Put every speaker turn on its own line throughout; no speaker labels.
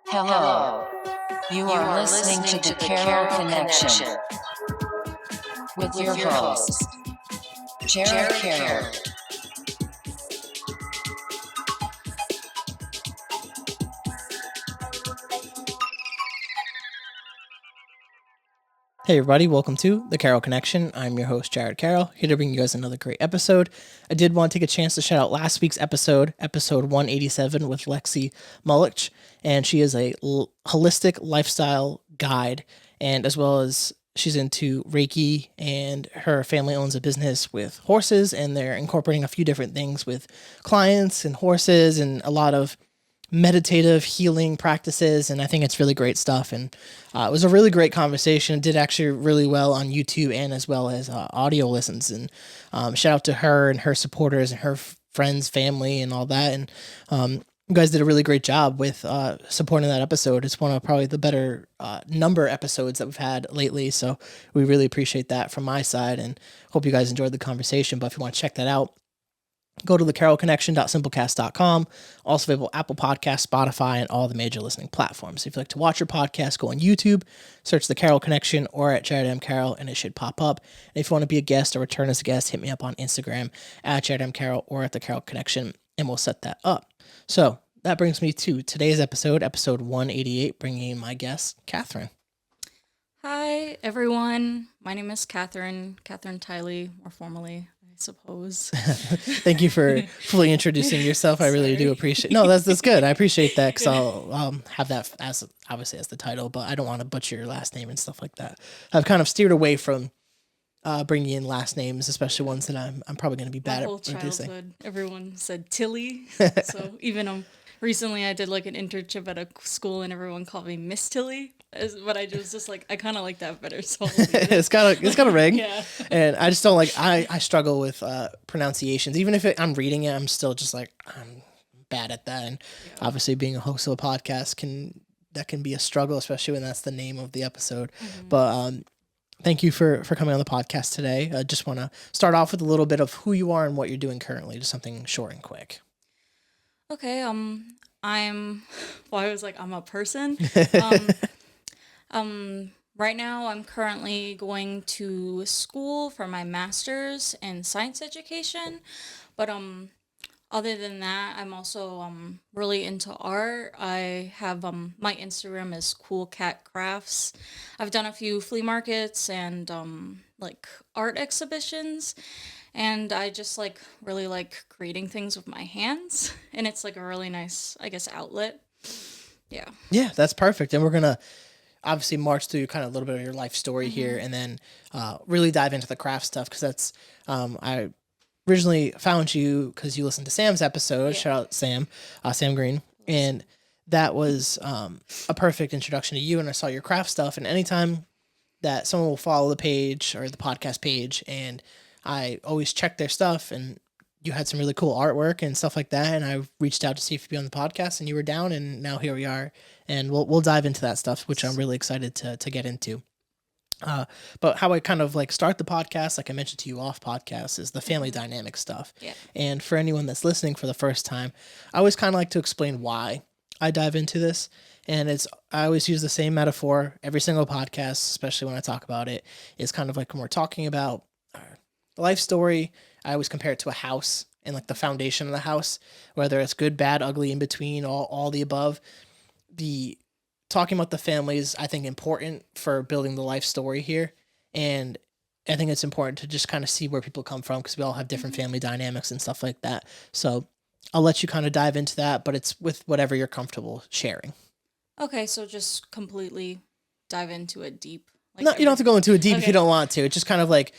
Hello. You are listening to the Carroll Connection with your host, Jared Carroll.
Hey everybody, welcome to the Carroll Connection. I'm your host, Jared Carroll, here to bring you guys another great episode. I did want to take a chance to shout out last week's episode 187 with Lexi Mullich, and she is a holistic lifestyle guide, and as well as she's into Reiki, and her family owns a business with horses, and they're incorporating a few different things with clients and horses and a lot of meditative healing practices, and I think it's really great stuff. And it was a really great conversation. It did actually really well on YouTube and as well as audio listens. And shout out to her and her supporters and her friends, family, and all that. And you guys did a really great job with supporting that episode. It's one of probably the better number episodes that we've had lately. So we really appreciate that from my side, and hope you guys enjoyed the conversation. But if you want to check that out, go to thecarrollconnection.simplecast.com. Also available Apple Podcasts, Spotify, and all the major listening platforms. If you'd like to watch your podcast, go on YouTube, search The Carroll Connection or at Jared M. Carroll, and it should pop up. And if you want to be a guest or return as a guest, hit me up on Instagram at Jared M. Carroll or at The Carroll Connection, and we'll set that up. So that brings me to today's episode 188, bringing in my guest, Catherine.
Hi, everyone. My name is Catherine Tiley, more formally, I suppose.
Thank you for fully introducing yourself. I really do appreciate. No, that's good. I appreciate that, because I'll have that as obviously as the title, but I don't want to butcher your last name and stuff like that. I've kind of steered away from bringing in last names, especially ones that I'm probably going to be bad
My
at producing.
Childhood, everyone said Tiley, so even recently I did like an internship at a school and everyone called me Miss Tiley. But I just like, I kind of like that better. So
it's got a ring.
Yeah.
And I just don't like, I struggle with pronunciations. Even if I'm reading it, I'm still just like, I'm bad at that. And obviously being a host of a podcast can be a struggle, especially when that's the name of the episode. Mm-hmm. But thank you for coming on the podcast today. I just want to start off with a little bit of who you are and what you're doing currently, just something short and quick.
Okay. I'm a person. Right now I'm currently going to school for my master's in science education, but other than that, I'm also really into art. I have my Instagram is Cool Cat Crafts. I've done a few flea markets and like art exhibitions, and I just like really like creating things with my hands, and it's like a really nice, I guess, outlet. Yeah,
that's perfect. And we're gonna obviously march through kind of a little bit of your life story here, and then really dive into the craft stuff, because that's I originally found you because you listened to Sam's episode. Yeah. Shout out Sam Green, and that was a perfect introduction to you. And I saw your craft stuff, and anytime that someone will follow the page or the podcast page, and I always check their stuff, and you had some really cool artwork and stuff like that, and I reached out to see if you'd be on the podcast, and you were down, and now here we are, and we'll dive into that stuff, which I'm really excited to get into. But how I kind of like start the podcast, like I mentioned to you off podcast, is the family dynamic stuff. Yeah. And for anyone that's listening for the first time, I always kind of like to explain why I dive into this. And I always use the same metaphor every single podcast, especially when I talk about it. It's kind of like when we're talking about our life story, I always compare it to a house and like the foundation of the house, whether it's good, bad, ugly, in between, all the above. Talking about the family is, I think, important for building the life story here. And I think it's important to just kind of see where people come from, because we all have different family dynamics and stuff like that. So I'll let you kind of dive into that, but it's with whatever you're comfortable sharing.
Okay, so just completely dive into it deep.
Like no, you don't have to go into it deep if you don't want to. It's just kind of like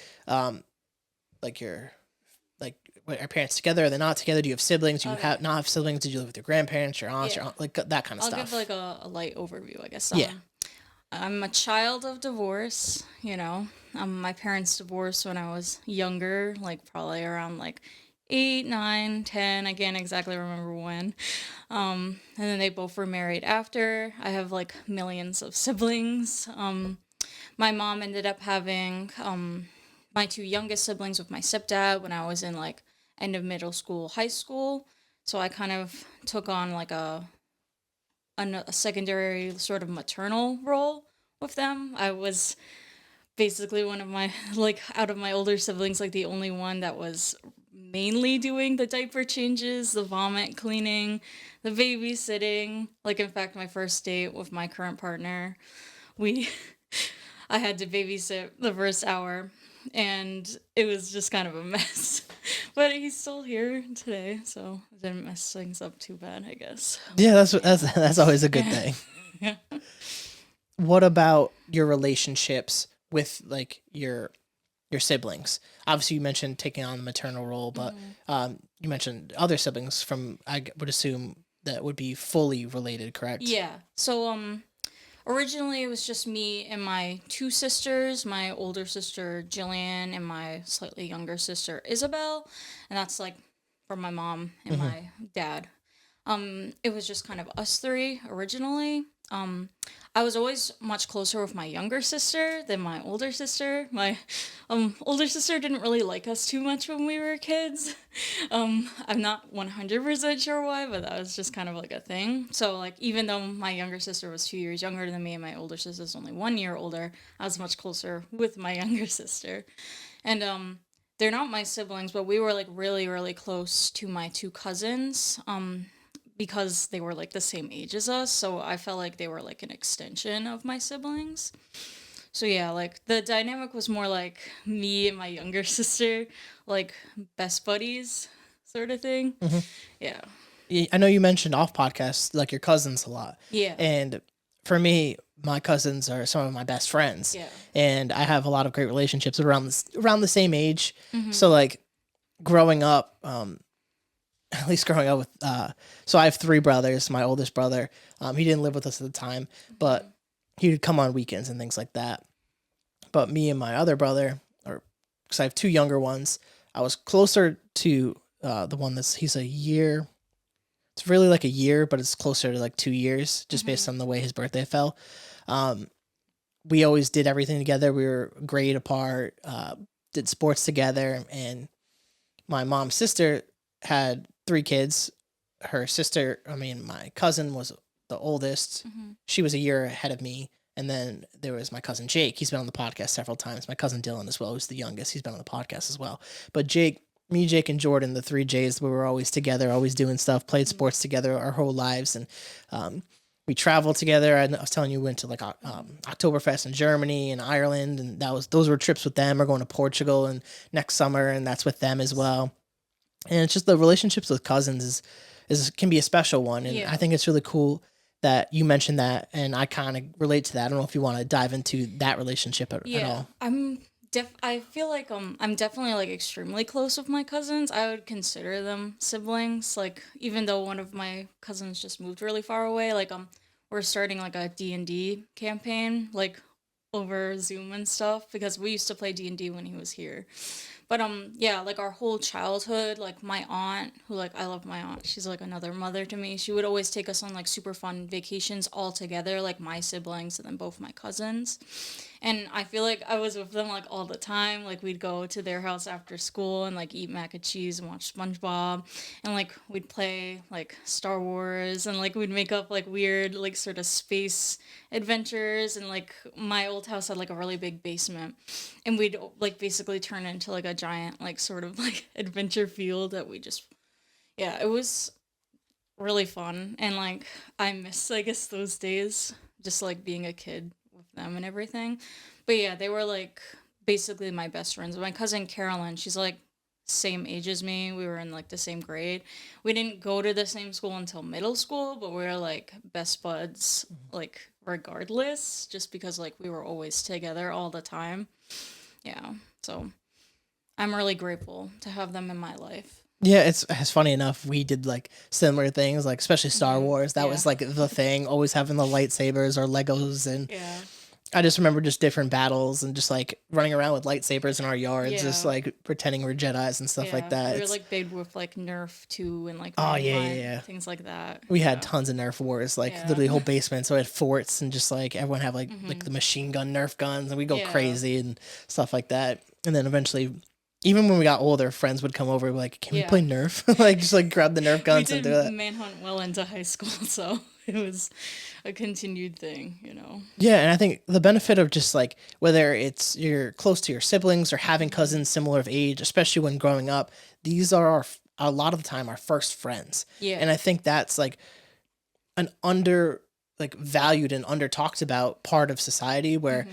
are parents together? Are they not together? Do you have siblings? Do you not have siblings? Did you live with your grandparents, your aunts, like that kind of stuff?
I'll give like a light overview, I guess.
Yeah.
I'm a child of divorce, my parents divorced when I was younger, like probably around like 8, 9, 10. I can't exactly remember when. And then they both were married after. I have like millions of siblings. My mom ended up having my 2 youngest siblings with my stepdad when I was in like end of middle school, high school. So I kind of took on like a a secondary sort of maternal role with them. I was basically one of my, like, out of my older siblings, like the only one that was mainly doing the diaper changes, the vomit cleaning, the babysitting. Like, in fact, my first date with my current partner, we I had to babysit the first hour, and it was just kind of a mess. But he's still here today, so I didn't mess things up too bad, I guess.
Yeah, that's always a good thing.
Yeah.
What about your relationships with like your siblings? Obviously, you mentioned taking on the maternal role, but you mentioned other siblings from, I would assume, that would be fully related, correct?
Yeah. So originally it was just me and my two sisters, my older sister Jillian and my slightly younger sister Isabel, and that's like from my mom and my dad. It was just kind of us three originally. I was always much closer with my younger sister than my older sister. My older sister didn't really like us too much when we were kids. I'm not 100% sure why, but that was just kind of like a thing. So, like, even though my younger sister was 2 years younger than me and my older sister's only 1 year older, I was much closer with my younger sister. And they're not my siblings, but we were like really, really close to my two cousins. Because they were like the same age as us, so I felt like they were like an extension of my siblings. So yeah, like the dynamic was more like me and my younger sister, like best buddies sort of thing. Yeah.
I know you mentioned off podcasts like your cousins a lot.
Yeah.
And for me, my cousins are some of my best friends.
Yeah.
And I have a lot of great relationships around the same age. So like growing up, at least growing up with, so I have three brothers. My oldest brother, he didn't live with us at the time, but he would come on weekends and things like that. But me and my other brother, or because I have two younger ones, I was closer to the one he's a year. It's really like a year, but it's closer to like 2 years, just based on the way his birthday fell. We always did everything together. We were a grade apart, did sports together, and my mom's sister had 3 kids. My cousin was the oldest. She was a year ahead of me. And then there was my cousin Jake. He's been on the podcast several times. My cousin Dylan as well, who's the youngest. He's been on the podcast as well. But Jake, and Jordan, the 3 J's, we were always together, always doing stuff, played sports together our whole lives. And we traveled together. I was telling you, we went to like Oktoberfest in Germany and Ireland. And those were trips with them. We're going to Portugal and next summer, and that's with them as well. And it's just the relationships with cousins can be a special one. And I think it's really cool that you mentioned that, and I kind of relate to that. I don't know if you want to dive into that relationship at all.
I feel like I'm definitely like extremely close with my cousins. I would consider them siblings. Like, even though one of my cousins just moved really far away, like we're starting like a D&D campaign, like over Zoom and stuff, because we used to play D&D when he was here. But yeah, like our whole childhood, like my aunt, who, like, I love my aunt, she's like another mother to me. She would always take us on like super fun vacations all together, like my siblings and then both my cousins. And I feel like I was with them like all the time. Like, we'd go to their house after school and like eat mac and cheese and watch SpongeBob, and like we'd play like Star Wars, and like we'd make up like weird like sort of space adventures. And like my old house had like a really big basement, and we'd like basically turn into like a giant like sort of like adventure field that we just, yeah, it was really fun. And like I miss, I guess, those days, just like being a kid with them and everything. But yeah, they were like basically my best friends. My cousin Carolyn, she's like same age as me. We were in like the same grade. We didn't go to the same school until middle school, but we were like best buds like regardless, just because like we were always together all the time. Yeah, so I'm really grateful to have them in my life.
Yeah, it's funny enough. We did like similar things, like especially Star Wars. That was like the thing, always having the lightsabers or Legos. And I just remember just different battles and just like running around with lightsabers in our yards, just like pretending we're Jedis and stuff like that.
We were like big with like Nerf too, and like things like that.
We had tons of Nerf wars, like literally whole basement. So we had forts, and just like everyone had like the machine gun Nerf guns, and we go crazy and stuff like that. And then eventually, even when we got older, friends would come over like, can we play Nerf? Like, just like grab the Nerf guns and do that.
Manhunt well into high school, so it was a continued thing, you know.
Yeah, and I think the benefit of just like whether it's you're close to your siblings or having cousins similar of age, especially when growing up, these are a lot of the time our first friends.
Yeah.
And I think that's like an under like valued and under talked about part of society where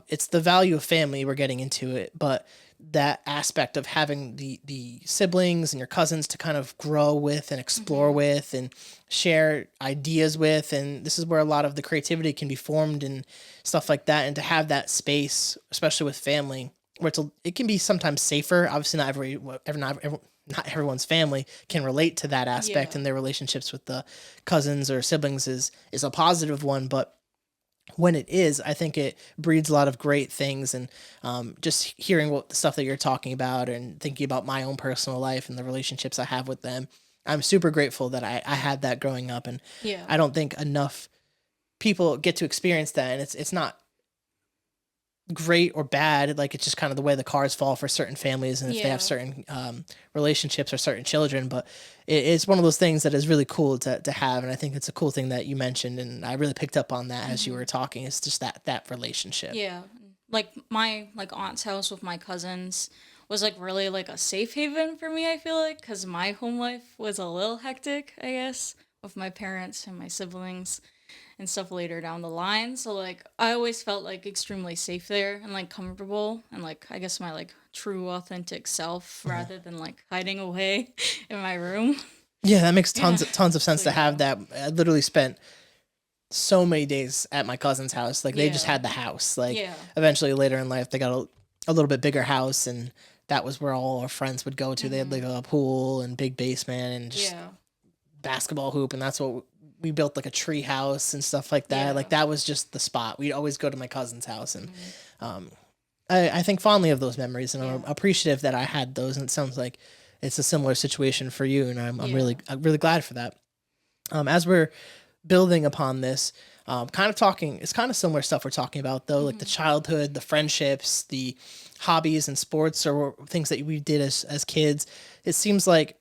it's the value of family, we're getting into it, but that aspect of having the siblings and your cousins to kind of grow with and explore with and share ideas with, and this is where a lot of the creativity can be formed and stuff like that, and to have that space, especially with family, where it can be sometimes safer. Obviously not everyone's family can relate to that aspect,
Yeah.
and their relationships with the cousins or siblings is a positive one, but when it is, I think it breeds a lot of great things. And just hearing what the stuff that you're talking about and thinking about my own personal life and the relationships I have with them, I'm super grateful that I had that growing up. And
Yeah.
I don't think enough people get to experience that. And it's not great or bad. Like, it's just kind of the way the cards fall for certain families, and if they have
Yeah.
certain relationships or certain children. But it's one of those things that is really cool to have, and I think it's a cool thing that you mentioned, and I really picked up on that as you were talking. It's just that relationship.
Yeah. Like my like aunt's house with my cousins was like really like a safe haven for me, I feel like, cuz my home life was a little hectic, I guess, with my parents and my siblings and stuff later down the line. So like I always felt like extremely safe there and like comfortable and like I guess my like true authentic self rather than like hiding away in my room.
Yeah, that makes
Yeah.
tons of sense
So,
to have
yeah.
that. I literally spent so many days at my cousin's house. Like, they just
Yeah.
had the house. Like,
Yeah.
eventually later in life they got a little bit bigger house, and that was where all our friends would go to. They had like a pool and big basement and just
Yeah.
basketball hoop, and that's what we built, like a tree house and stuff like that.
Yeah.
Like, that was just the spot. We'd always go to my cousin's house, and um, I think fondly of those memories, and I'm
Yeah.
appreciative that I had those. And it sounds like it's a similar situation for you, and I'm
Yeah.
I'm really glad for that. As we're building upon this, kind of talking, it's kind of similar stuff we're talking about though, like the childhood, the friendships, the hobbies and sports or things that we did as kids. It seems like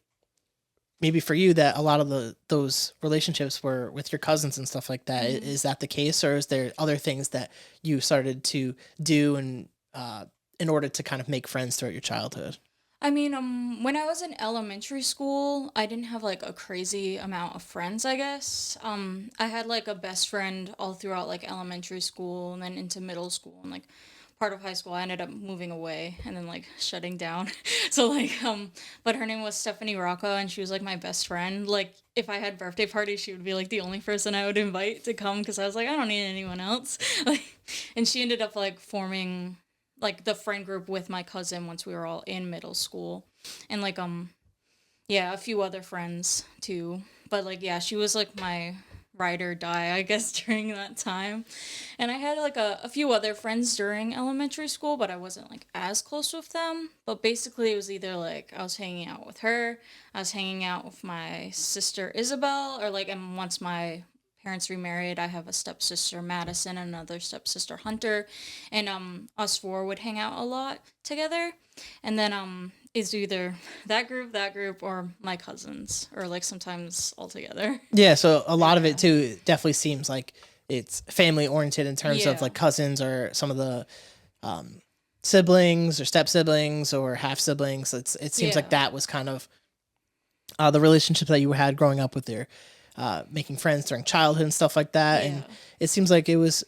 maybe for you that a lot of those relationships were with your cousins and stuff like that. Is that the case, or is there other things that you started to do and in order to kind of make friends throughout your childhood?
I mean, when I was in elementary school, I didn't have like a crazy amount of friends, I guess. I had like a best friend all throughout like elementary school and then into middle school and like part of high school. I ended up moving away and then like shutting down. So like, but her name was Stephanie Rocca and she was like my best friend. Like if I had birthday parties, she would be like the only person I would invite to come because I was like, I don't need anyone else. Like, and she ended up like forming like the friend group with my cousin once we were all in middle school and like yeah, a few other friends too, but like yeah, she was like my ride or die, I guess, during that time. And I had like a few other friends during elementary school, but I wasn't like as close with them. But basically it was either like I was hanging out with her, I was hanging out with my sister Isabel, or like, and once my parents remarried, I have a stepsister Madison and another stepsister Hunter, and us four would hang out a lot together. And then it's either that group or my cousins, or like sometimes all together.
Yeah, so a lot of
Yeah.
it too definitely seems like it's family oriented in terms of
Yeah.
like cousins or some of the siblings or step siblings or half siblings. It seems like
Yeah.
that was kind of the relationship that you had growing up with your making friends during childhood and stuff like that. And
Yeah.
it seems like it was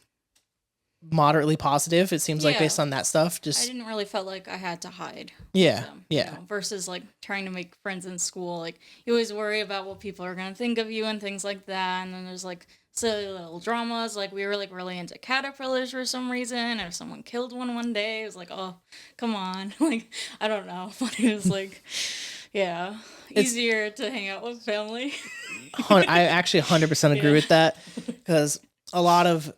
moderately positive. It seems like
Yeah.
based on that stuff.
I
Just
didn't really felt like I had to hide
yeah,
them,
yeah.
versus like trying to make friends in school. Like you always worry about what people are gonna think of you and things like that. And then there's like silly little dramas. Like we were like really into caterpillars for some reason. And if someone killed one day, it was like, oh, come on. Like I don't know, but it was like, yeah, easier to hang out with family.
I actually 100% agree
Yeah.
with that, because a lot of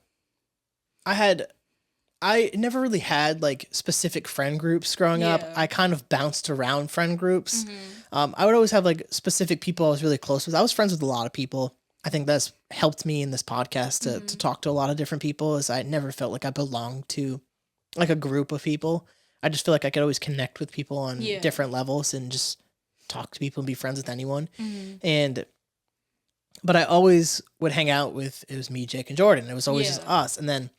I never really had like specific friend groups growing up.
Yeah.
I kind of bounced around friend groups. I would always have like specific people I was really close with. I was friends with a lot of people. I think that's helped me in this podcast to talk to a lot of different people, as I never felt like I belonged to like a group of people. I just feel like I could always connect with people on
Yeah.
different levels and just talk to people and be friends with anyone.
Mhm.
And but I always would hang out with, it was me, Jake, and Jordan. It was always just
Yeah.
us. And then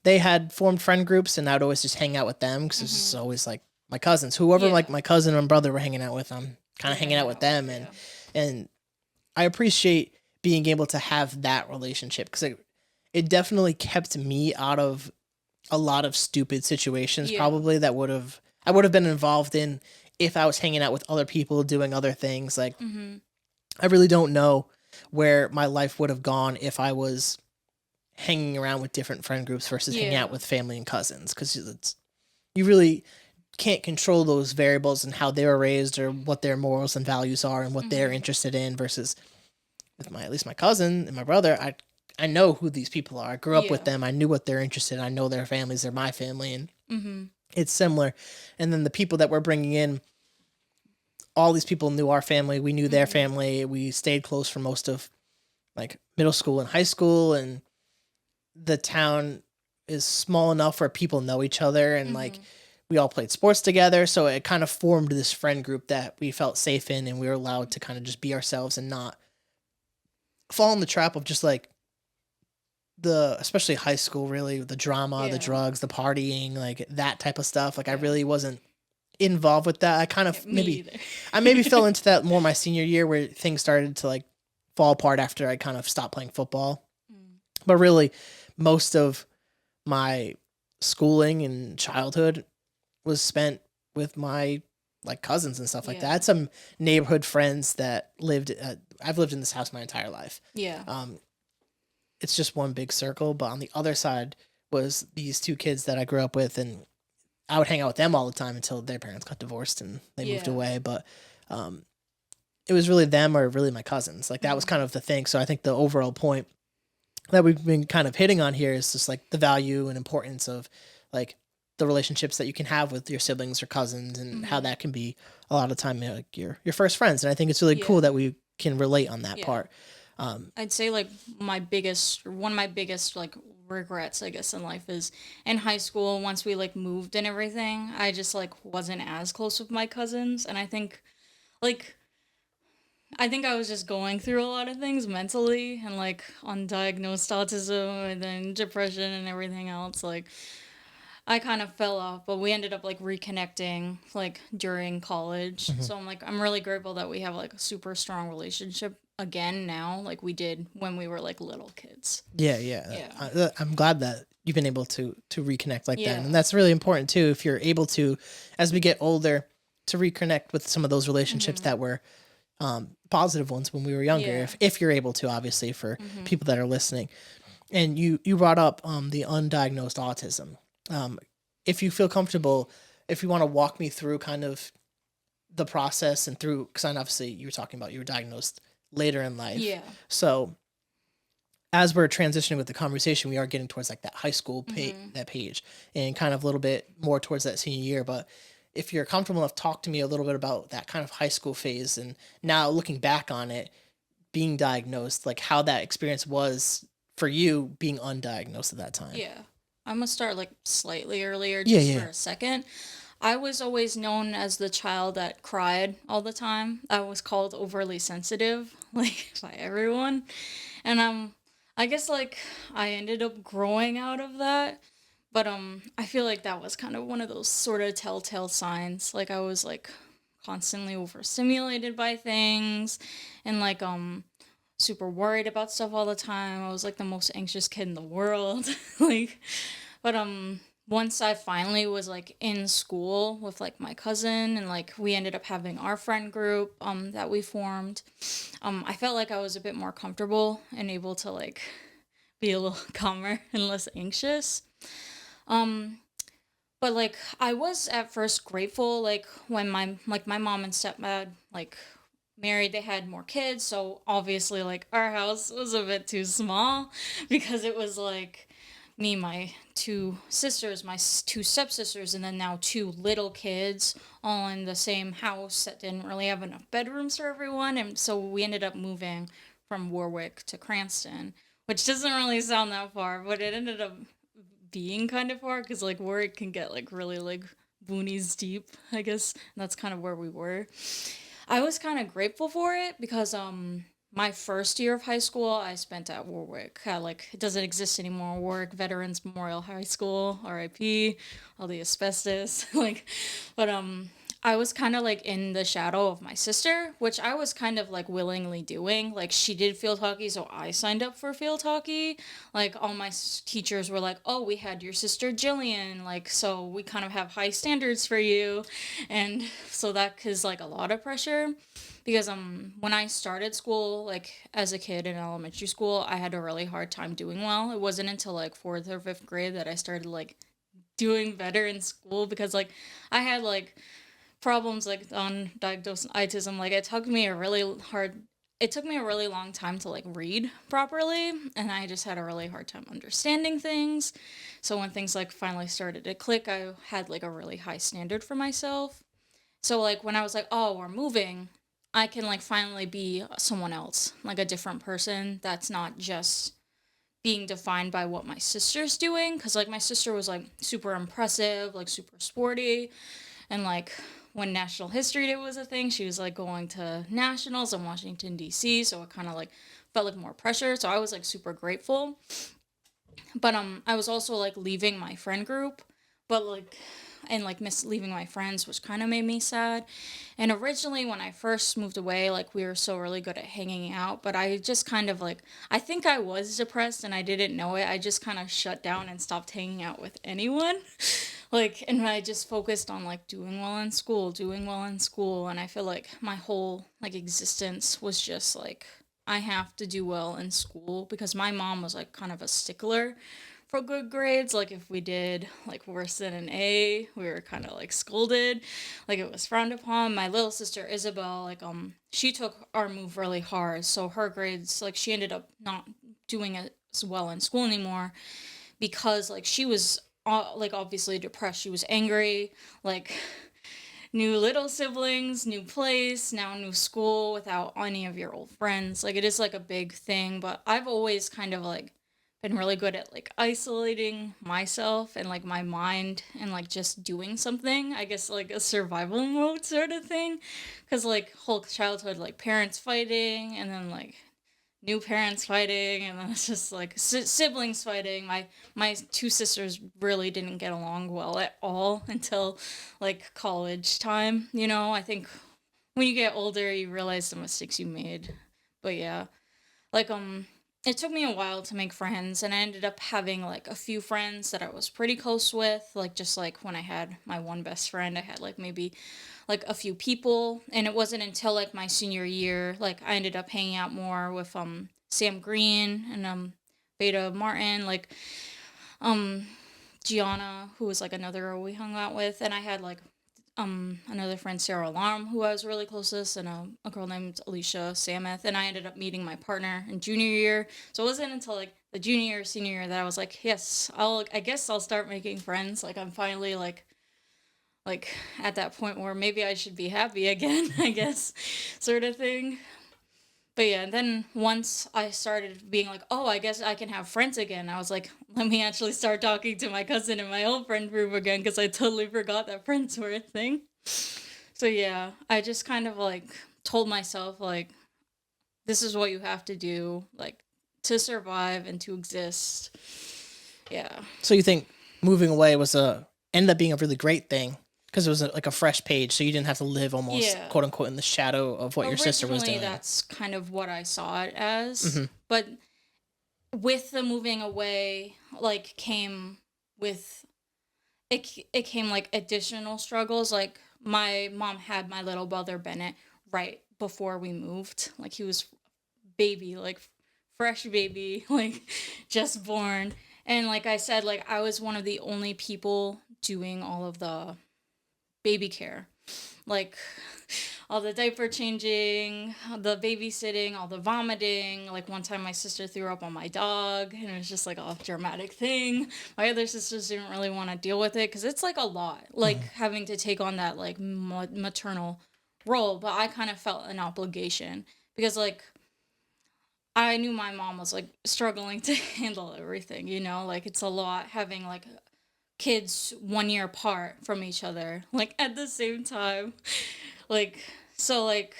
they had formed friend groups, and I'd always just hang out with them because it was just
Mm-hmm.
always like my cousins, whoever
Yeah.
like my cousin and brother were hanging out with. I'm kind of
You're
hanging
hanging
out with
out with,
them,
yeah.
and I appreciate being able to have that relationship because it definitely kept me out of a lot of stupid situations
Yeah.
probably that I would have been involved in if I was hanging out with other people doing other things. Like
Mm-hmm.
I really don't know where my life would have gone if I was hanging around with different friend groups versus hanging out
Yeah.
with family and cousins because it's you really can't control those variables and how they were raised or what their morals and values are and what they're
Mm-hmm.
interested in versus with my at least my cousin and my brother. I know who these people are. I grew up with
Yeah.
them. I knew what they're interested in. I know their families. They're my family, and
Mm-hmm.
it's similar. And then the people that we're bringing in, all these people knew our family. We knew their
Mm-hmm.
family. We stayed close for most of like middle school and high school, and the town is small enough where people know each other, and like
Mm-hmm.
we all played sports together, so it kind of formed this friend group that we felt safe in, and we were allowed to kind of just be ourselves and not fall in the trap of just like the especially high school, really the drama, the
Yeah.
drugs, the partying, like that type of stuff. Like I
Yeah.
really wasn't involved with that. I kind
Yeah,
of
me either.
I maybe fell into that more my senior year where things started to like fall apart after I kind of stopped playing football.
Mm.
But really, most of my schooling and childhood was spent with my like cousins and stuff like that. I
Yeah.
had some neighborhood friends that lived. I've lived in this house my entire life.
Yeah.
It's just one big circle, but on the other side was these two kids that I grew up with, and I would hang out with them all the time until their parents got divorced and they moved
Yeah.
away. But um, it was really them or really my cousins. Like that was
Mm-hmm.
kind of the thing. So I think the overall point that we've been kind of hitting on here is just like the value and importance of like the relationships that you can have with your siblings or cousins and how
Mm-hmm.
that can be a lot of time like your first friends. And I think it's really cool
Yeah.
that we can relate on that
Yeah.
part.
I'd say like one of my biggest like regrets, I guess, in life is in high school. Once we like moved and everything, I just like wasn't as close with my cousins, and like I think I was just going through a lot of things mentally and like undiagnosed autism and then depression and everything else. Like I kind of fell off, but we ended up like reconnecting like during college.
Mhm.
So I'm really grateful that we have like a super strong relationship again now, like we did when we were like little kids.
Yeah, yeah.
Yeah.
I'm glad that you've been able to reconnect like that,
Yeah.
and that's really important too. If you're able to, as we get older, to reconnect with some of those relationships
Mhm.
that were positive ones when we were younger.
Yeah.
If you're able to, obviously, for
Mhm.
people that are listening, and you brought up the undiagnosed autism. If you feel comfortable, if you want to walk me through kind of the process and through, because obviously you were talking about you were diagnosed later in life,
Yeah.
so as we're transitioning with the conversation, we are getting towards like that high school
Mhm.
that page and kind of a little bit more towards that senior year. But if you're comfortable enough, talk to me a little bit about that kind of high school phase and now looking back on it, being diagnosed, like how that experience was for you being undiagnosed at that time.
Yeah. I'm gonna start like slightly earlier
Yeah,
just
yeah.
for a second. I was always known as the child that cried all the time. I was called overly sensitive, like by everyone. And I guess like I ended up growing out of that. But I feel like that was kind of one of those sort of telltale signs. Like I was like constantly overstimulated by things and like super worried about stuff all the time. I was like the most anxious kid in the world. like but once I finally was like in school with like my cousin and like we ended up having our friend group that we formed, I felt like I was a bit more comfortable and able to like be a little calmer and less anxious. Um but like I was at first grateful like when my mom and stepdad like married, they had more kids, so obviously like our house was a bit too small because it was like me, my two sisters, two stepsisters, and then now two little kids all in the same house that didn't really have enough bedrooms for everyone. And so we ended up moving from Warwick to Cranston, which doesn't really sound that far, but it ended up being kind of far because like Warwick can get like really like boonies deep, I guess. And that's kind of where we were. I was kind of grateful for it because my first year of high school, I spent at Warwick. Like, it doesn't exist anymore. Warwick Veterans Memorial High School, RIP, all the asbestos. Like, but I was kind of like in the shadow of my sister, which I was kind of like willingly doing. Like, she did field hockey, so I signed up for field hockey. Like, all my teachers were like, "Oh, we had your sister Jillian, like, so we kind of have high standards for you," and so that is like a lot of pressure. Because when I started school, like as a kid in elementary school, I had a really hard time doing well. It wasn't until like 4th or 5th grade that I started like doing better in school, because like I had like problems like undiagnosed autism. Like, it took me a really long time to like read properly, and I just had a really hard time understanding things. So when things like finally started to click, I had like a really high standard for myself. So like when I was like, "Oh, we're moving," I can like finally be someone else, like a different person that's not just being defined by what my sister's doing. Cause like my sister was like super impressive, like super sporty, and like when National History Day was a thing, she was like going to nationals in Washington D.C. So it kind of like felt like more pressure. So I was like super grateful. But I was also like leaving my friend group, but like and like miss leaving my friends, which kind of made me sad. And originally when I first moved away, like we were so really good at hanging out, but I just kind of like, I think I was depressed and I didn't know it. I just kind of shut down and stopped hanging out with anyone. Like, and I just focused on like doing well in school, and I feel like my whole like existence was just like, I have to do well in school, because my mom was like kind of a stickler for good grades. Like, if we did like worse than an A, we were kind of like scolded, like it was frowned upon. My little sister Isabel, like she took our move really hard, so her grades, like she ended up not doing as well in school anymore, because like she was like obviously depressed. She was angry, like new little siblings, new place, now new school without any of your old friends. Like, it is like a big thing, but I've always kind of like been really good at like isolating myself and like my mind and like just doing something. I guess like a survival mode sort of thing. Cause like whole childhood, like parents fighting, and then like new parents fighting, and then it's just like siblings fighting. My two sisters really didn't get along well at all until like college time. I think when you get older you realize the mistakes you made. But yeah, like it took me a while to make friends, and I ended up having like a few friends that I was pretty close with. Like, just like when I had my one best friend, I had like maybe like a few people. And it wasn't until like my senior year, like I ended up hanging out more with Sam Green and Beta Martin, like um Gianna, who was like another girl we hung out with. And I had like another friend, Sarah Alarm, who I was really close with, and a girl named Alicia Sameth. And I ended up meeting my partner in junior year. So it wasn't until like the junior senior year that I was like, yes, I guess I'll start making friends. Like, I'm finally like at that point where maybe I should be happy again, I guess, sort of thing. But yeah, and then once I started being like, "Oh, I guess I can have friends again," I was like, let me actually start talking to my cousin in my old friend group again, because I totally forgot that friends were a thing. So yeah, I just kind of like told myself, like, this is what you have to do, like, to survive and to exist. Yeah.
So you think moving away ended up being a really great thing because it was like a fresh page, so you didn't have to live almost
Yeah.
quote unquote in the shadow of what your sister was
Originally,
doing.
that's kind of what I saw it as.
Mhm.
But with the moving away, like, came with it came like additional struggles. Like, my mom had my little brother Bennett right before we moved. Like, he was baby, like fresh baby, like just born. And like I said, like I was one of the only people doing all of the baby care. Like, all the diaper changing, the babysitting, all the vomiting. Like, one time my sister threw up on my dog, and it was just like a dramatic thing. My other sisters didn't really want to deal with it, because it's like a lot, like having to take on that like maternal role. But I kind of felt an obligation, because like I knew my mom was like struggling to handle everything, like it's a lot having like kids 1 year apart from each other, like at the same time. Like, so like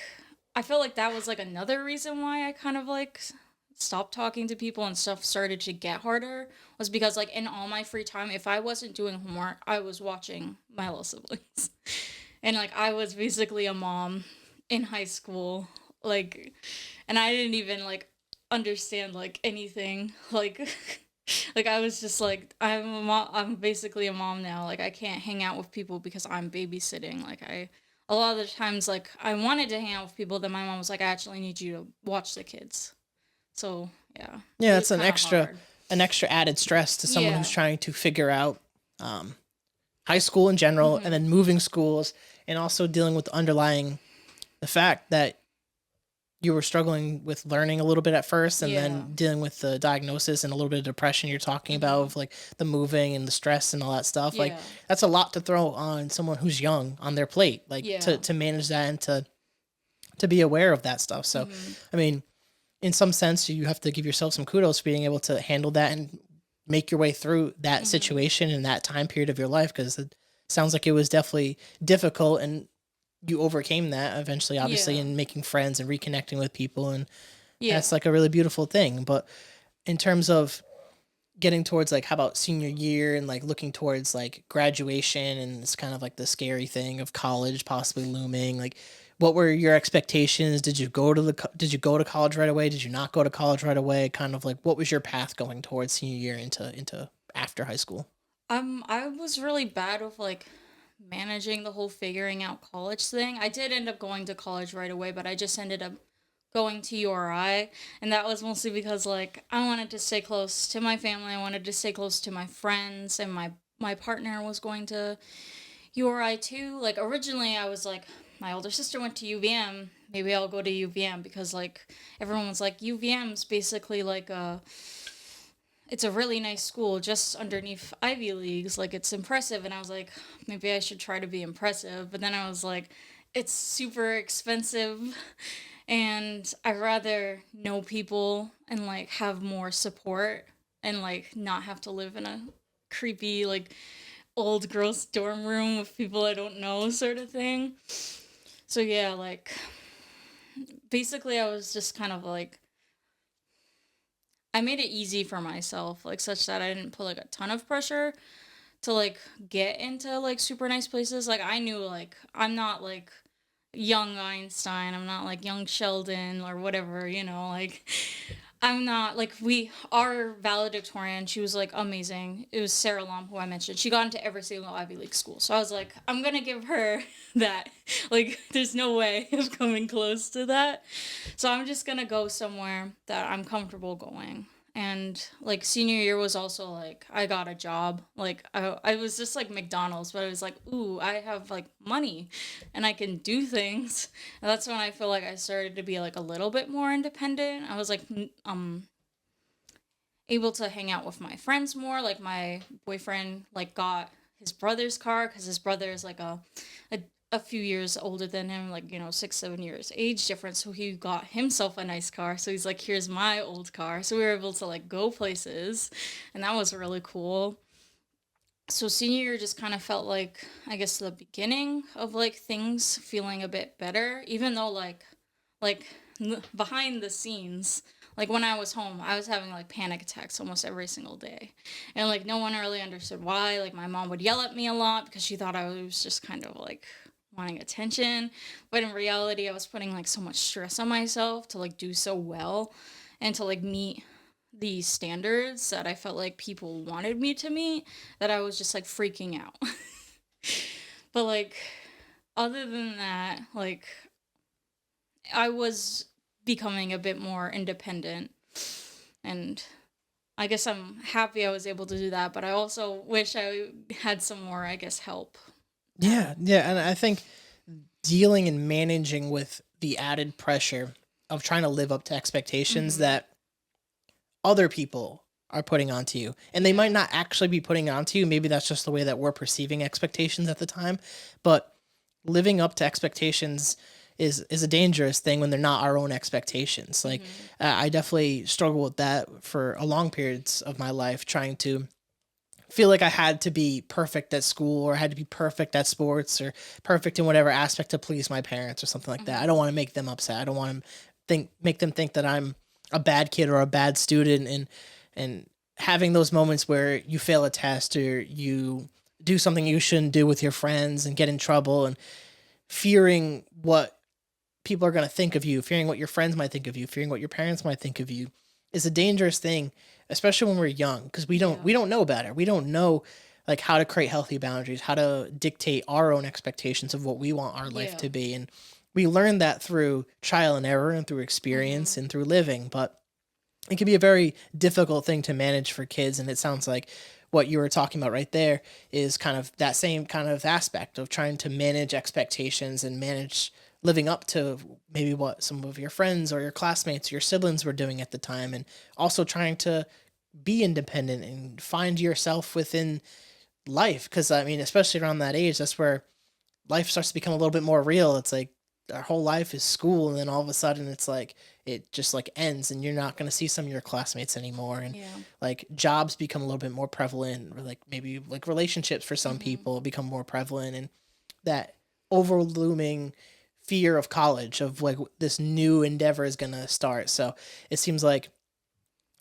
I feel like that was like another reason why I kind of like stopped talking to people and stuff started to get harder, was because like in all my free time, if I wasn't doing homework, I was watching my little siblings. And like I was basically a mom in high school, like, and I didn't even like understand like anything, like like I was just like, I'm basically a mom now, like I can't hang out with people because I'm babysitting. Like I a lot of the times, like I wanted to hang out with people, then my mom was like, I actually need you to watch the kids. So yeah,
Yeah,
it
it's
was kind of hard.
an extra added stress to someone
Yeah.
who's trying to figure out high school in general, and then moving schools, and also dealing with the underlying the fact that you were struggling with learning a little bit at first, and
Yeah.
then dealing with the diagnosis and a little bit of depression you're talking about, of like the moving and the stress and all that stuff. Like
Yeah.
that's a lot to throw on someone who's young on their plate, like
Yeah.
to manage that and to be aware of that stuff. So, I mean, in some sense, you have to give yourself some kudos for being able to handle that and make your way through that situation in that time period of your life, because it sounds like it was definitely difficult, and you overcame that eventually, obviously,
Yeah.
in making friends and reconnecting with people, and
Yeah.
that's like a really beautiful thing. But in terms of getting towards like how about senior year and like looking towards like graduation, and it's kind of like the scary thing of college possibly looming, like what were your expectations? Did you go to college right away? Did you not go to college right away? Kind of like what was your path going towards senior year into after high school?
I was really bad with like managing the whole figuring out college thing. I did end up going to college right away, but I just ended up going to URI, and that was mostly because like I wanted to stay close to my family. I wanted to stay close to my friends, and my partner was going to URI too. Like originally I was like, my older sister went to UVM, maybe I'll go to UVM, because like everyone was like UVM's basically like it's a really nice school just underneath Ivy Leagues. Like it's impressive. And I was like, maybe I should try to be impressive. But then I was like, it's super expensive. And I'd rather know people and like have more support and like not have to live in a creepy, like old gross dorm room with people I don't know sort of thing. So yeah, like basically I was just kind of like, I made it easy for myself, like such that I didn't put like a ton of pressure to like get into like super nice places. Like I knew like I'm not like young Einstein, I'm not like young Sheldon or whatever, you know, like I'm not like our valedictorian, she was like amazing. It was Sarah Lom, who I mentioned. She got into every single Ivy League school. So I was like, I'm gonna give her that. Like there's no way of coming close to that. So I'm just gonna go somewhere that I'm comfortable going. And like senior year was also like I got a job. Like I was just like McDonald's, but I was like, ooh, I have like money and I can do things. And that's when I feel like I started to be like a little bit more independent. I was like able to hang out with my friends more. Like my boyfriend like got his brother's car, because his brother is like a few years older than him, like, you know, 6-7 years age difference. So he got himself a nice car. So he's like, here's my old car. So we were able to like go places, and that was really cool. So senior year just kind of felt like, I guess, the beginning of like things feeling a bit better, even though like behind the scenes, like when I was home, I was having like panic attacks almost every single day, and like no one really understood why. Like my mom would yell at me a lot because she thought I was just kind of like wanting attention, but in reality I was putting like so much stress on myself to like do so well and to like meet these standards that I felt like people wanted me to meet, that I was just like freaking out. But like other than that, like I was becoming a bit more independent, and I guess I'm happy I was able to do that, but I also wish I had some more, I guess, help.
Yeah, and I think dealing and managing with the added pressure of trying to live up to expectations that other people are putting onto you, and they might not actually be putting it onto you. Maybe that's just the way that we're perceiving expectations at the time, but living up to expectations is a dangerous thing when they're not our own expectations. Like I definitely struggle with that for a long periods of my life, trying to feel like I had to be perfect at school or had to be perfect at sports or perfect in whatever aspect to please my parents or something like that. I don't want to make them upset. I don't want to make them think that I'm a bad kid or a bad student, and having those moments where you fail a test or you do something you shouldn't do with your friends and get in trouble, and fearing what people are going to think of you, fearing what your friends might think of you, fearing what your parents might think of you, is a dangerous thing, especially when we're young, because we don't know better. We don't know like how to create healthy boundaries, how to dictate our own expectations of what we want our life
Yeah.
to be. And we learn that through trial and error and through experience and through living, but it can be a very difficult thing to manage for kids. And it sounds like what you were talking about right there is kind of that same kind of aspect of trying to manage expectations and manage living up to maybe what some of your friends or your classmates or your siblings were doing at the time, and also trying to be independent and find yourself within life. Because I mean, especially around that age, that's where life starts to become a little bit more real. It's like our whole life is school, and then all of a sudden it's like it just like ends, and you're not going to see some of your classmates anymore, and
Yeah.
like jobs become a little bit more prevalent, or like maybe like relationships for some people become more prevalent, and that overlooming fear of college, of like this new endeavor is going to start. So it seems like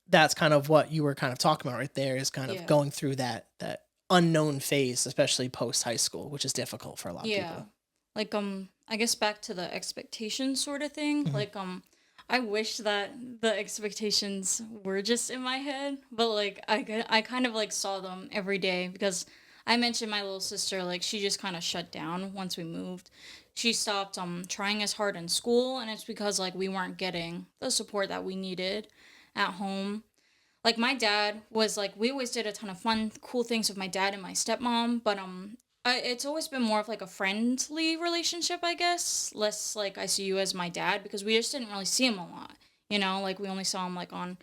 that's kind of what you were kind of talking about right there, is kind of
Yeah.
going through that unknown phase, especially post high school, which is difficult for a lot of
Yeah.
people.
Like I guess back to the expectations sort of thing. Like I wish that the expectations were just in my head, but like I kind of like saw them every day, because I mentioned my little sister, like she just kind of shut down once we moved. She stopped trying as hard in school, and it's because like we weren't getting the support that we needed at home. Like my dad was like, we always did a ton of fun cool things with my dad and my stepmom, but it's always been more of like a friendly relationship, I guess, less like I see you as my dad, because we just didn't really see him a lot, like we only saw him like on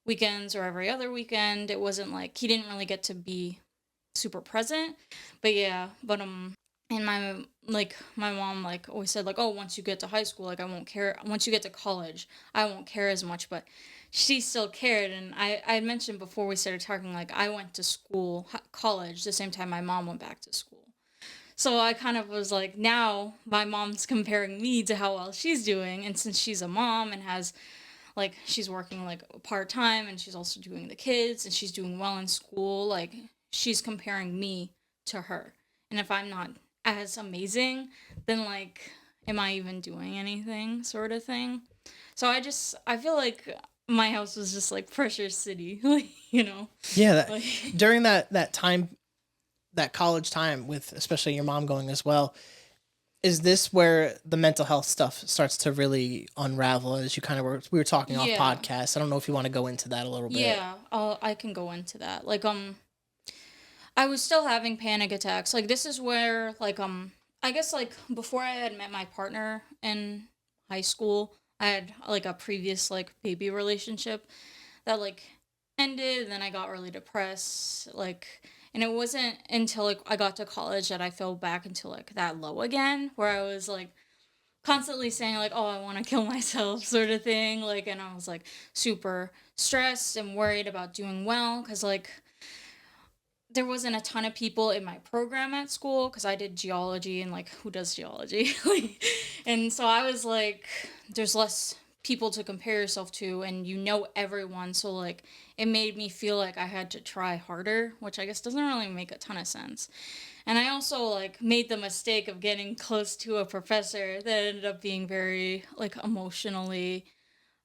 weekends or every other weekend. It wasn't like he didn't really get to be super present. But yeah, but and my mom like always said like, oh, once you get to high school, like I won't care. Once you get to college, I won't care as much. But she still cared. And I had mentioned before we started talking, like I went to school, college, the same time my mom went back to school. So I kind of was like, now my mom's comparing me to how well she's doing, and since she's a mom and has like she's working like part time, and she's also doing the kids, and she's doing well in school, like she's comparing me to her. And if I'm not as amazing, then like am I even doing anything, sort of thing. So I feel like my house was just like pressure city, like,
Yeah,
like
during that time, that college time, with especially your mom going as well, is this where the mental health stuff starts to really unravel, as you kind of we were talking off
yeah.
podcast? I don't know if you want to go into that a little bit.
Yeah, I can go into that. Like I was still having panic attacks. Like this is where like I guess like before I had met my partner in high school, I had like a previous like baby relationship that like ended, and then I got really depressed, like, and it wasn't until like I got to college that I fell back into like that low again, where I was like constantly saying like, oh, I want to kill myself, sort of thing, like, and I was like super stressed and worried about doing well, because like there wasn't a ton of people in my program at school, because I did geology, and like who does geology? Like, and so I was like, there's less people to compare yourself to, and everyone, so like it made me feel like I had to try harder, which I guess doesn't really make a ton of sense. And I also like made the mistake of getting close to a professor that ended up being very like emotionally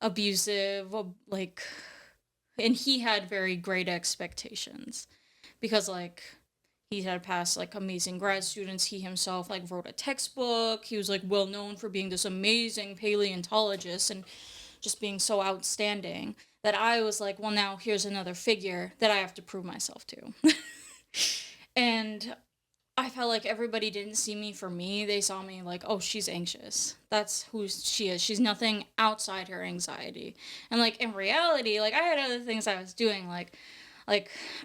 abusive, like, and he had very great expectations, because like he had passed like amazing grad students. He himself like wrote a textbook. He was like well known for being this amazing paleontologist and just being so outstanding, that I was like, well, now here's another figure that I have to prove myself to. And I felt like everybody didn't see me for me. They saw me like, oh, she's anxious. That's who she is. She's nothing outside her anxiety. And like in reality, like I had other things I was doing, like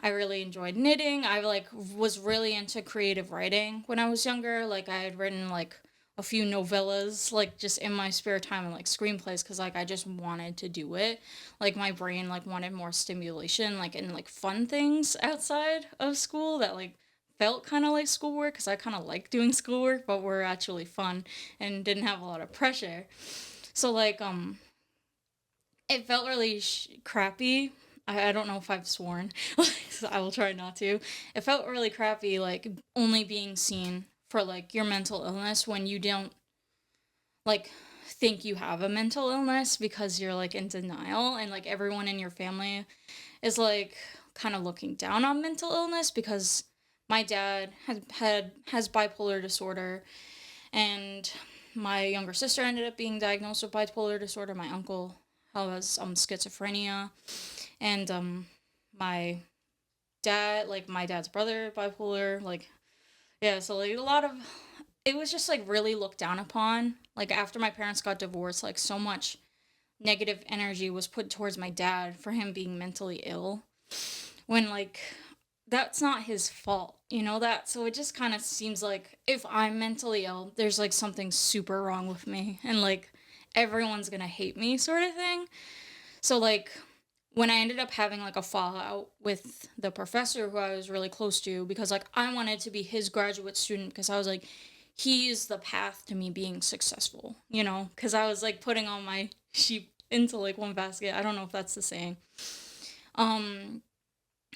I really enjoyed knitting. I like was really into creative writing when I was younger. Like I had written like a few novellas, like, just in my spare time, and, like, screenplays, because, like, I just wanted to do it. Like, my brain, like, wanted more stimulation, like, and, like, fun things outside of school that, like, felt kind of like schoolwork, because I kind of like doing schoolwork, but were actually fun and didn't have a lot of pressure. So, like, it felt really crappy. I don't know if I've sworn. So I will try not to. It felt really crappy, like, only being seen for, like, your mental illness when you don't, like, think you have a mental illness, because you're, like, in denial, and, like, everyone in your family is, like, kind of looking down on mental illness, because my dad has bipolar disorder, and my younger sister ended up being diagnosed with bipolar disorder. My uncle has schizophrenia, and my dad, like, my dad's brother, bipolar, like, yeah. So, like, a lot of it was just, like, really looked down upon. Like, after my parents got divorced, like, so much negative energy was put towards my dad for him being mentally ill, when, like, that's not his fault, that. So it just kind of seems like, if I'm mentally ill, there's, like, something super wrong with me, and, like, everyone's gonna hate me, sort of thing. So, like, when I ended up having, like, a fallout with the professor who I was really close to, because, like, I wanted to be his graduate student, because I was like, he is the path to me being successful, because I was, like, putting all my sheep into, like, one basket. I don't know if that's the saying.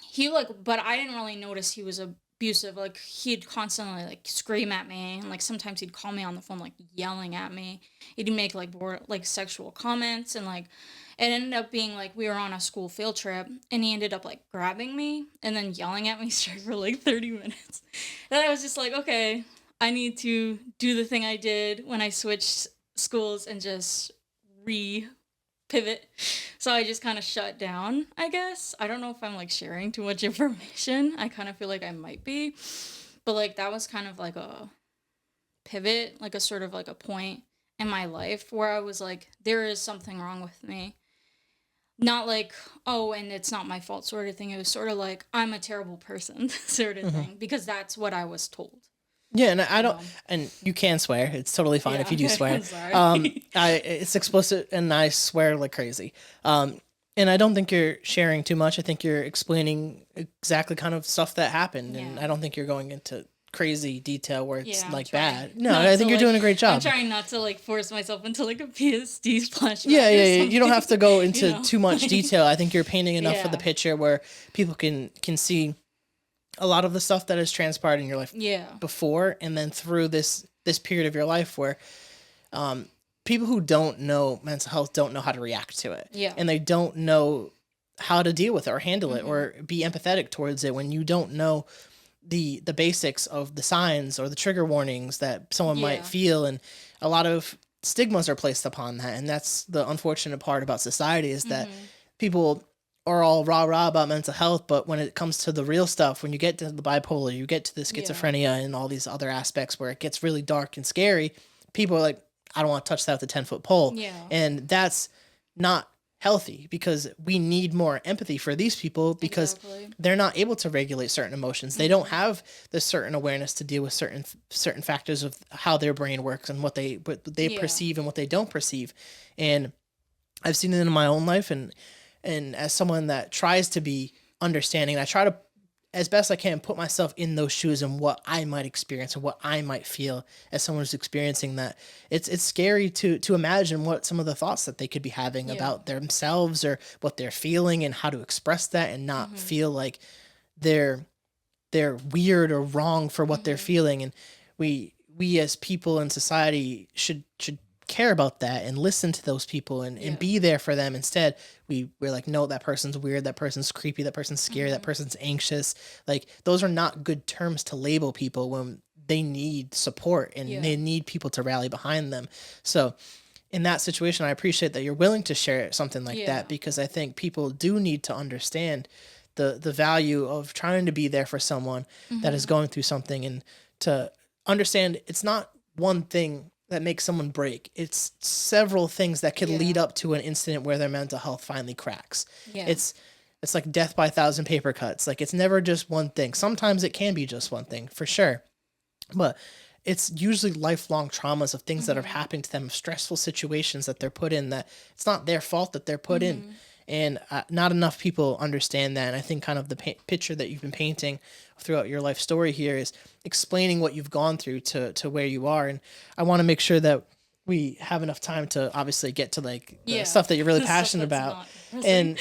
He, like, but I didn't really notice he was abusive. Like, he'd constantly, like, scream at me, and, like, sometimes he'd call me on the phone, like, yelling at me. He'd make, like, more, like, sexual comments, and, like, it ended up being, like, we were on a school field trip, and he ended up, like, grabbing me and then yelling at me straight for, like, 30 minutes. And I was just like, okay, I need to do the thing I did when I switched schools and just pivot. So I just kind of shut down, I guess. I don't know if I'm, like, sharing too much information. I kind of feel like I might be. But, like, that was kind of like a pivot, like, a sort of, like, a point in my life where I was like, there is something wrong with me. Not like, oh, and it's not my fault, sort of thing. It was sort of like, I'm a terrible person, sort of thing, because that's what I was told.
Yeah, and I don't, and you can swear. It's totally fine if you do swear.
I'm sorry.
It's explicit, and I swear like crazy. And I don't think you're sharing too much. I think you're explaining exactly kind of stuff that happened, and I don't think you're going into crazy detail where it's like bad. No, I think you're doing a great job.
I'm trying not to, like, force myself into, like, a PSD flashback.
Yeah. You don't have to go into too much detail. I think you're painting enough of the picture where people can see a lot of the stuff that has transpired in your life before, and then through this period of your life where people who don't know mental health don't know how to react to it. Yeah. And they don't know how to deal with it or handle it or be empathetic towards it when you don't know the basics of the signs or the trigger warnings that someone might feel. And a lot of stigmas are placed upon that. And that's the unfortunate part about society, is that people are all rah-rah about mental health, but when it comes to the real stuff, when you get to the bipolar, you get to the schizophrenia and all these other aspects where it gets really dark and scary, people are like, I don't want to touch that with a 10-foot pole. Yeah. And that's not healthy, because we need more empathy for these people, because they're not able to regulate certain emotions. They don't have the certain awareness to deal with certain factors of how their brain works and what they perceive and what they don't perceive. And I've seen it in my own life, and as someone that tries to be understanding, I try to, as best I can, put myself in those shoes and what I might experience and what I might feel as someone who's experiencing that. It's scary to imagine what some of the thoughts that they could be having about themselves or what they're feeling, and how to express that and not feel like they're weird or wrong for what they're feeling. And we as people in society should care about that and listen to those people and be there for them. Instead, we're like, no, that person's weird, that person's creepy, that person's scary, that person's anxious. Like, those are not good terms to label people when they need support and they need people to rally behind them. So in that situation, I appreciate that you're willing to share something like that, because I think people do need to understand the value of trying to be there for someone that is going through something, and to understand it's not one thing that makes someone break. It's several things that could lead up to an incident where their mental health finally cracks. Yeah. It's like death by 1,000 paper cuts. Like, it's never just one thing. Sometimes it can be just one thing, for sure. But it's usually lifelong traumas of things that are happening to them, stressful situations that they're put in, that it's not their fault that they're put in. And not enough people understand that. And I think kind of the picture that you've been painting throughout your life story here is explaining what you've gone through to where you are. And I want to make sure that we have enough time to obviously get to like the stuff that you're really passionate about. And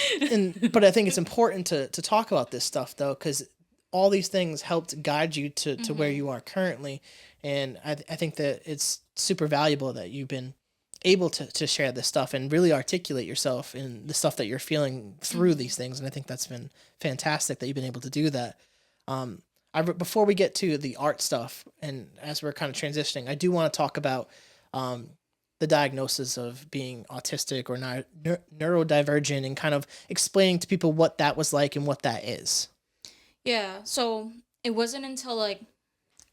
but I think it's important to talk about this stuff though, because all these things helped guide you to where you are currently. And I think that it's super valuable that you've been able to share this stuff and really articulate yourself in the stuff that you're feeling through these things. And I think that's been fantastic that you've been able to do that. Before we get to the art stuff, and as we're kind of transitioning, I do want to talk about the diagnosis of being autistic or neurodivergent, and kind of explaining to people what that was like and what that is.
Yeah, so it wasn't until like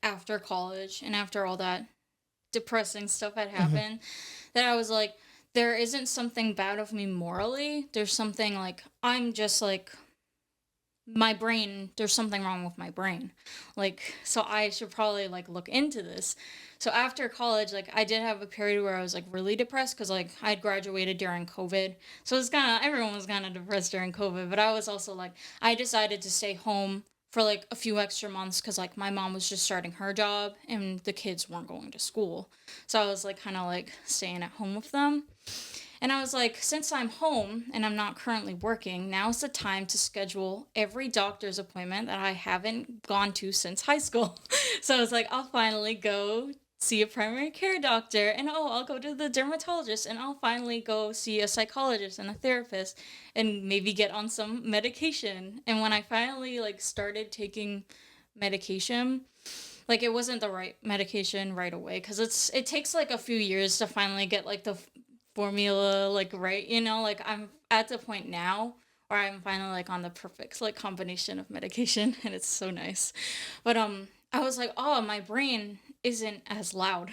after college and after all that depressing stuff had happened that I was like, there isn't something bad of me morally. There's something like, I'm just like, my brain, there's something wrong with my brain. Like, so I should probably like look into this. So after college, like I did have a period where I was like really depressed because like I had graduated during COVID. So it was kind of, everyone was kind of depressed during COVID, but I was also like, I decided to stay home for like a few extra months because like my mom was just starting her job and the kids weren't going to school. So I was like kind of like staying at home with them. And I was like, since I'm home and I'm not currently working, now's the time to schedule every doctor's appointment that I haven't gone to since high school. So I was like, I'll finally go see a primary care doctor, and I'll go to the dermatologist, and I'll finally go see a psychologist and a therapist and maybe get on some medication. And when I finally like started taking medication, like it wasn't the right medication right away because it takes like a few years to finally get like the formula like right, you know, like I'm at the point now where I'm finally like on the perfect like combination of medication, and it's so nice. But I was like, oh, my brain isn't as loud.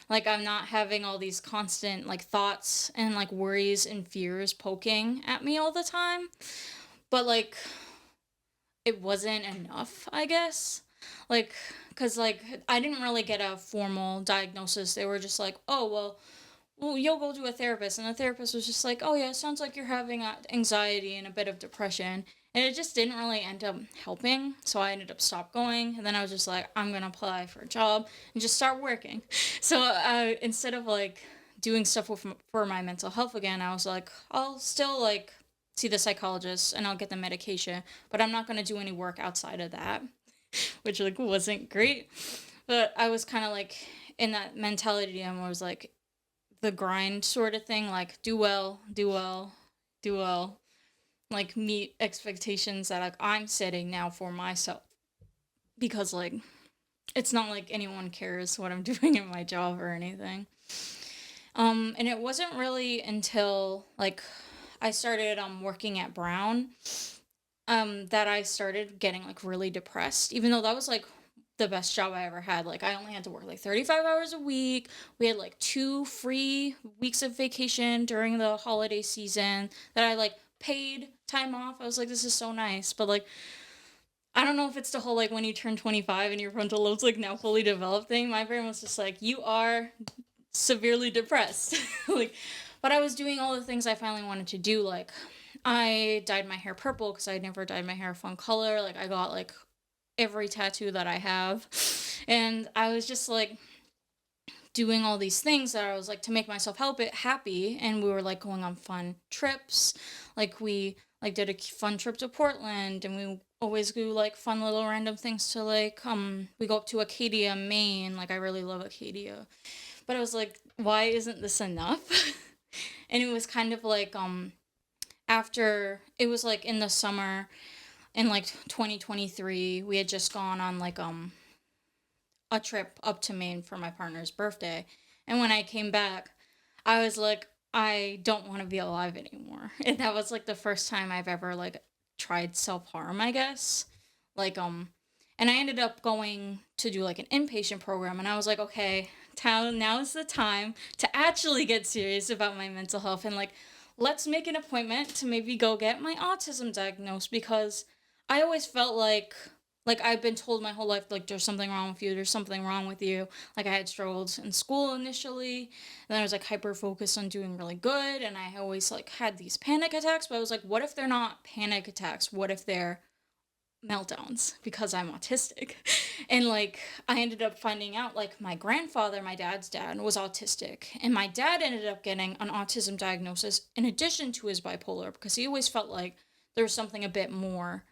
Like I'm not having all these constant like thoughts and like worries and fears poking at me all the time. But like it wasn't enough, I guess. Like cuz like I didn't really get a formal diagnosis. They were just like, "Oh, well, you'll go to a therapist." And the therapist was just like, "Oh, yeah, it sounds like you're having anxiety and a bit of depression." And it just didn't really end up helping. So I ended up stop going. And then I was just like, I'm going to apply for a job and just start working. So instead of like doing stuff for my mental health again, I was like, I'll still like see the psychologist and I'll get the medication, but I'm not going to do any work outside of that, which like wasn't great. But I was kind of like in that mentality, and I was like, the grind sort of thing, like do well, do well, do well, like meet expectations that like I'm setting now for myself, because like it's not like anyone cares what I'm doing in my job or anything. And it wasn't really until like I started working at Brown that I started getting like really depressed, even though that was like the best job I ever had. Like I only had to work like 35 hours a week. We had like 2 free weeks of vacation during the holiday season that I like paid time off. I was like, this is so nice. But like I don't know if it's the whole like when you turn 25 and your frontal lobe's like now fully developed thing. My brain was just like, you are severely depressed. Like, but I was doing all the things I finally wanted to do. Like I dyed my hair purple because I never dyed my hair a fun color. Like I got like every tattoo that I have, and I was just like doing all these things that I was like to make myself happy. And we were like going on fun trips. Like we like did a fun trip to Portland, and we always do like fun little random things to like we go up to Acadia, Maine. Like I really love Acadia. But I was like, why isn't this enough? And it was kind of like after it was like in the summer in like 2023, we had just gone on like a trip up to Maine for my partner's birthday. And when I came back, I was like, I don't want to be alive anymore. And that was like the first time I've ever like tried self-harm, I guess. Like and I ended up going to do like an inpatient program, and I was like, okay, now is the time to actually get serious about my mental health, and like let's make an appointment to maybe go get my autism diagnosed, because I always felt like like I've been told my whole life, like there's something wrong with you, there's something wrong with you. Like I had struggled in school initially, and then I was like hyper focused on doing really good, and I always like had these panic attacks. But I was like, what if they're not panic attacks? What if they're meltdowns because I'm autistic? And like I ended up finding out like my grandfather, my dad's dad, was autistic, and my dad ended up getting an autism diagnosis in addition to his bipolar because he always felt like there was something a bit more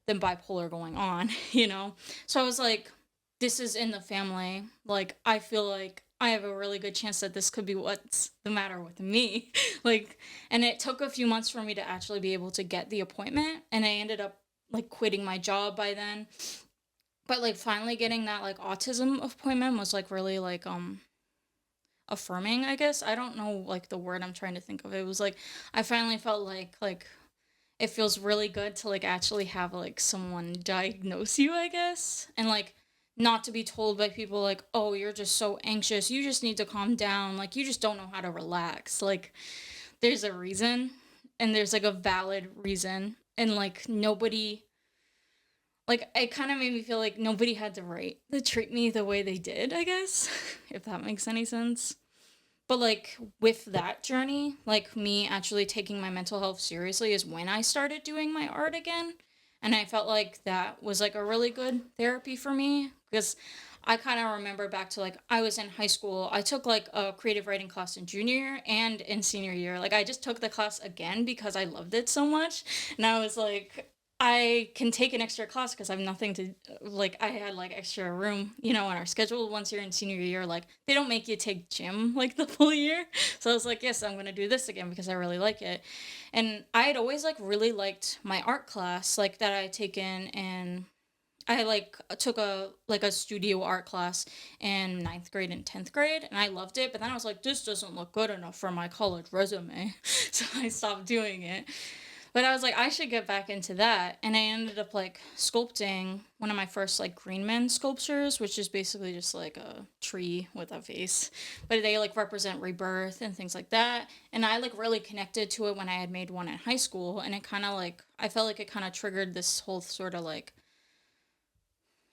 than bipolar going on, you know? So I was like, this is in the family. Like I feel like I have a really good chance that this could be what's the matter with me. Like, and it took a few months for me to actually be able to get the appointment, and I ended up like quitting my job by then. But like finally getting that like autism appointment was like really like affirming, I guess. I don't know like the word I'm trying to think of. It was like I finally felt like it feels really good to like actually have like someone diagnose you, I guess. And like not to be told by people like, "Oh, you're just so anxious. You just need to calm down. Like you just don't know how to relax." Like there's a reason, and there's like a valid reason, and like nobody, like it kind of made me feel like nobody had the right to treat me the way they did, I guess, if that makes any sense. But like with that journey, like me actually taking my mental health seriously is when I started doing my art again. And I felt like that was like a really good therapy for me because I kind of remember back to like I was in high school. I took like a creative writing class in junior year and in senior year. Like I just took the class again because I loved it so much. And I was like, I can take an extra class because I have nothing to, like I had like extra room, you know, on our schedule once you're in senior year. Like they don't make you take gym like the full year. So I was like, yes, I'm gonna do this again because I really like it. And I had always like really liked my art class like that I had taken, and I like took a studio art class in ninth grade and 10th grade, and I loved it. But then I was like, this doesn't look good enough for my college resume, so I stopped doing it. But I was like, I should get back into that. And I ended up like sculpting one of my first like green men sculptures, which is basically just like a tree with a face. But they like represent rebirth and things like that. And I like really connected to it when I had made one in high school. And it kind of like, I felt like it kind of triggered this whole sort of like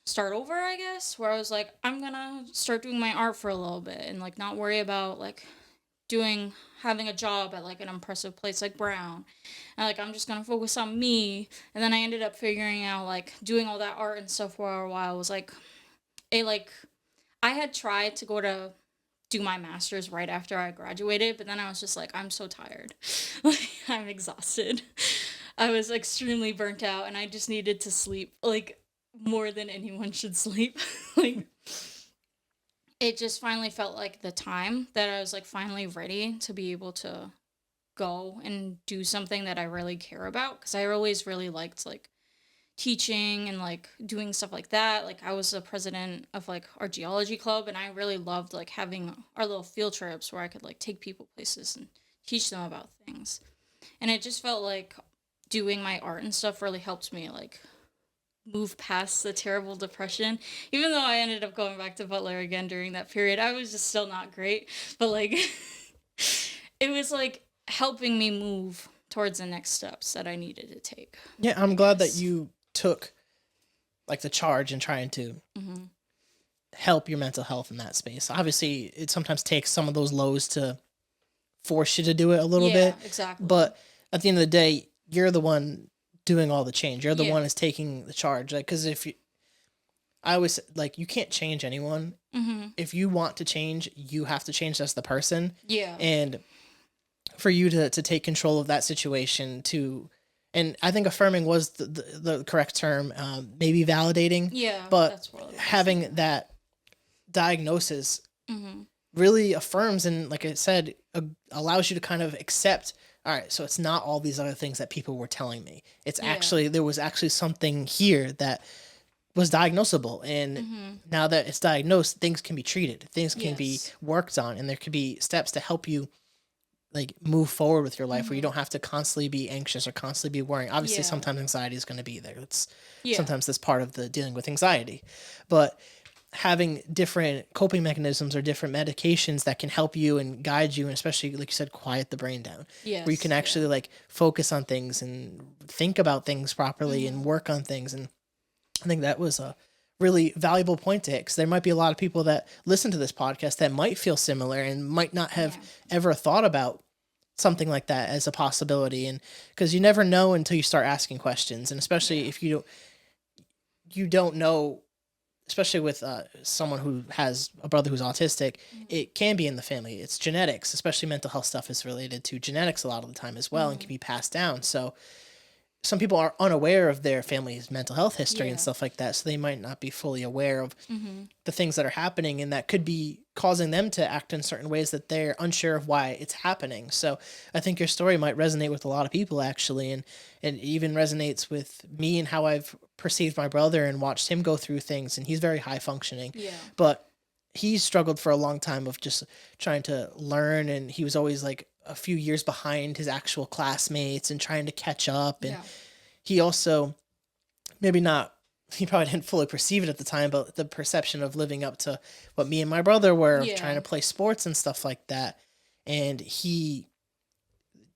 start over, I guess, where I was like, I'm gonna start doing my art for a little bit and like not worry about like doing having a job at like an impressive place like Brown. And like I'm just gonna focus on me. And then I ended up figuring out like doing all that art and stuff for a while was like a like I had tried to go to do my master's right after I graduated, but then I was just like, I'm so tired. Like I'm exhausted. I was extremely burnt out and I just needed to sleep like more than anyone should sleep. Like it just finally felt like the time that I was like finally ready to be able to go and do something that I really care about, because I always really liked like teaching and like doing stuff like that. Like I was the president of like our geology club, and I really loved like having our little field trips where I could like take people places and teach them about things. And it just felt like doing my art and stuff really helped me like move past the terrible depression. Even though I ended up going back to Butler again during that period, I was just still not great. But like it was like helping me move towards the next steps that I needed to take.
Yeah, I'm glad that you took like the charge in trying to help your mental health in that space. Obviously, it sometimes takes some of those lows to force you to do it a little bit.
Exactly.
But at the end of the day, you're the one doing all the change. You're the one that's taking the charge. Like, because if you, I always like, you can't change anyone. If you want to change, you have to change as the person.
Yeah.
And for you to take control of that situation to, and I think affirming was the correct term, maybe validating.
Yeah.
But
that's what
having that diagnosis really affirms, and like I said, allows you to kind of accept, all right, so it's not all these other things that people were telling me. It's actually, there was actually something here that was diagnosable. And now that it's diagnosed, things can be treated, things can be worked on, and there could be steps to help you like move forward with your life where you don't have to constantly be anxious or constantly be worrying. Obviously, sometimes anxiety is going to be there. It's sometimes that's part of the dealing with anxiety, but having different coping mechanisms or different medications that can help you and guide you, and especially like you said, quiet the brain down, where you can actually like focus on things and think about things properly and work on things. And I think that was a really valuable point to hit, because there might be a lot of people that listen to this podcast that might feel similar and might not have
Yeah.
ever thought about something like that as a possibility. And because you never know until you start asking questions, and especially if you don't know, especially with someone who has a brother who's autistic, it can be in the family. It's genetics, especially mental health stuff is related to genetics a lot of the time as well, and can be passed down. So some people are unaware of their family's mental health history and
Yeah.
stuff like that, so they might not be fully aware of
Mm-hmm.
the things that are happening, and that could be causing them to act in certain ways that they're unsure of why it's happening. So I think your story might resonate with a lot of people, actually, and even resonates with me and how I've perceived my brother and watched him go through things. And he's very high functioning,
Yeah.
but he struggled for a long time of just trying to learn, and he was always like a few years behind his actual classmates and trying to catch up. And
Yeah.
he also, maybe not, he probably didn't fully perceive it at the time, but the perception of living up to what me and my brother were, of
Yeah.
trying to play sports and stuff like that. And he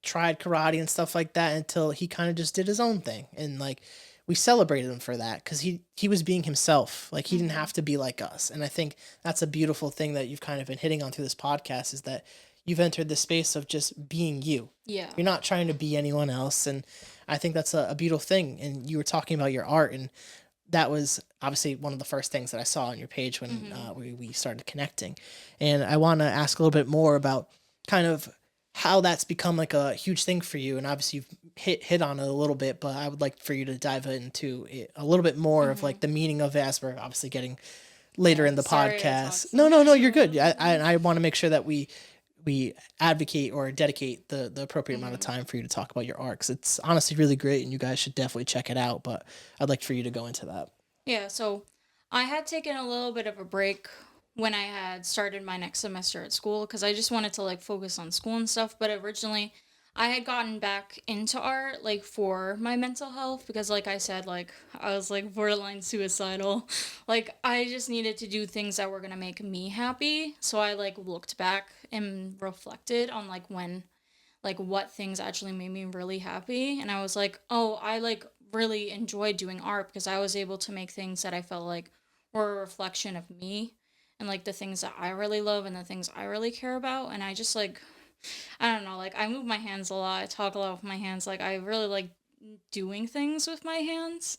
tried karate and stuff like that until he kind of just did his own thing. And like, we celebrated him for that, because he was being himself. Like, he didn't have to be like us. And I think that's a beautiful thing that you've kind of been hitting on through this podcast, is that you've entered the space of just being you.
Yeah.
You're not trying to be anyone else. And I think that's a beautiful thing. And you were talking about your art, and that was obviously one of the first things that I saw on your page when we started connecting. And I want to ask a little bit more about kind of how that's become like a huge thing for you. And obviously you've hit on it a little bit, but I would like for you to dive into it a little bit more of like the meaning of it, as we're obviously getting later in the
Sorry I
podcast.
talked so
No,
much.
you're good. I want to make sure that we advocate or dedicate the appropriate amount of time for you to talk about your art, 'cause it's honestly really great and you guys should definitely check it out. But I'd like for you to go into that.
Yeah, so I had taken a little bit of a break when I had started my next semester at school because I just wanted to like focus on school and stuff. But originally, I had gotten back into art like for my mental health because, like I said, like I was like borderline suicidal. Like I just needed to do things that were gonna make me happy. So I like looked back and reflected on like when like what things actually made me really happy, and I was like, oh, I like really enjoyed doing art because I was able to make things that I felt like were a reflection of me and like the things that I really love and the things I really care about. And I just like, I don't know, like I move my hands a lot, I talk a lot with my hands, like I really like doing things with my hands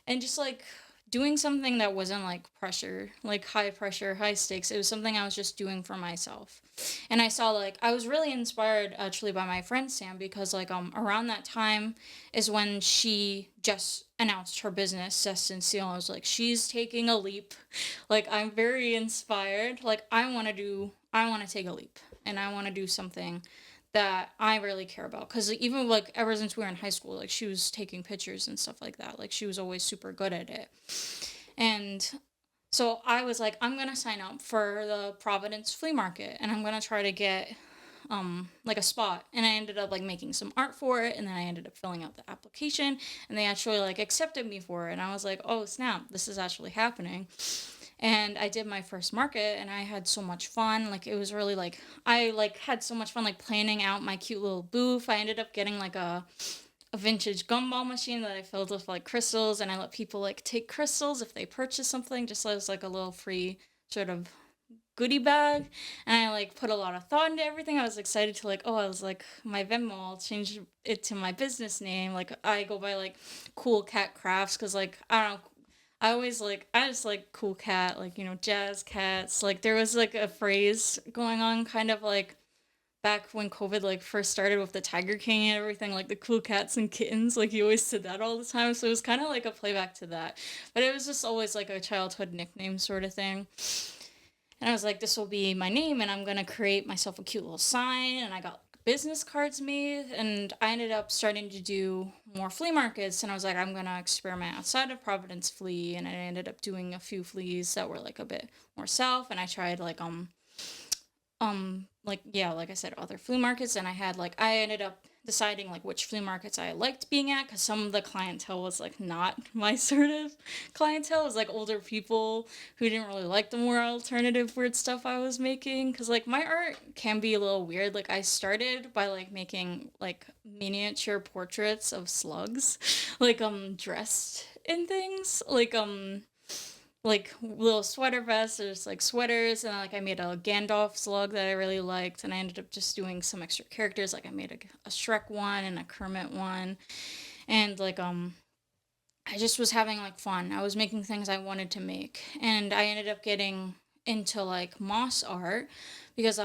and just like doing something that wasn't like pressure, like high pressure, high stakes. It was something I was just doing for myself. And I saw like I was really inspired actually by my friend Sam because like around that time is when she just announced her business Destined Seal. I was like, she's taking a leap. Like I'm very inspired. Like I want to take a leap and I want to do something that I really care about. Because even like ever since we were in high school, like she was taking pictures and stuff like that. Like she was always super good at it. And so I was like, I'm gonna sign up for the Providence flea market and I'm gonna try to get like a spot. And I ended up like making some art for it and then I ended up filling out the application and they actually like accepted me for it. And I was like, oh snap, this is actually happening. And I did my first market and I had so much fun. Like it was really like I like had so much fun like planning out my cute little booth. I ended up getting like a vintage gumball machine that I filled with like crystals and I let people like take crystals if they purchase something just as like a little free sort of goodie bag. And I like put a lot of thought into everything. I was excited to like, oh, I was like my Venmo, I'll change it to my business name. Like I go by like Cool Cat Crafts because like I don't know, I just like cool cat, like, you know, jazz cats. Like there was like a phrase going on kind of like back when COVID like first started with the Tiger King and everything, like the cool cats and kittens. Like he always said that all the time. So it was kind of like a playback to that. But it was just always like a childhood nickname sort of thing. And I was like, this will be my name and I'm gonna create myself a cute little sign. And I got business cards made and I ended up starting to do more flea markets and I was like, I'm gonna experiment outside of Providence Flea, and I ended up doing a few fleas that were like a bit more south, and I tried like yeah, like I said, other flea markets, and I ended up deciding like which flea markets I liked being at because some of the clientele was like not my sort of clientele. It was like older people who didn't really like the more alternative weird stuff I was making because like my art can be a little weird. Like I started by like making like miniature portraits of slugs like dressed in things like little sweater vests. There's like sweaters, and like I made a Gandalf slug that I really liked, and I ended up just doing some extra characters. Like I made a Shrek one and a Kermit one, and like I just was having like fun. I was making things I wanted to make, and I ended up getting into like moss art because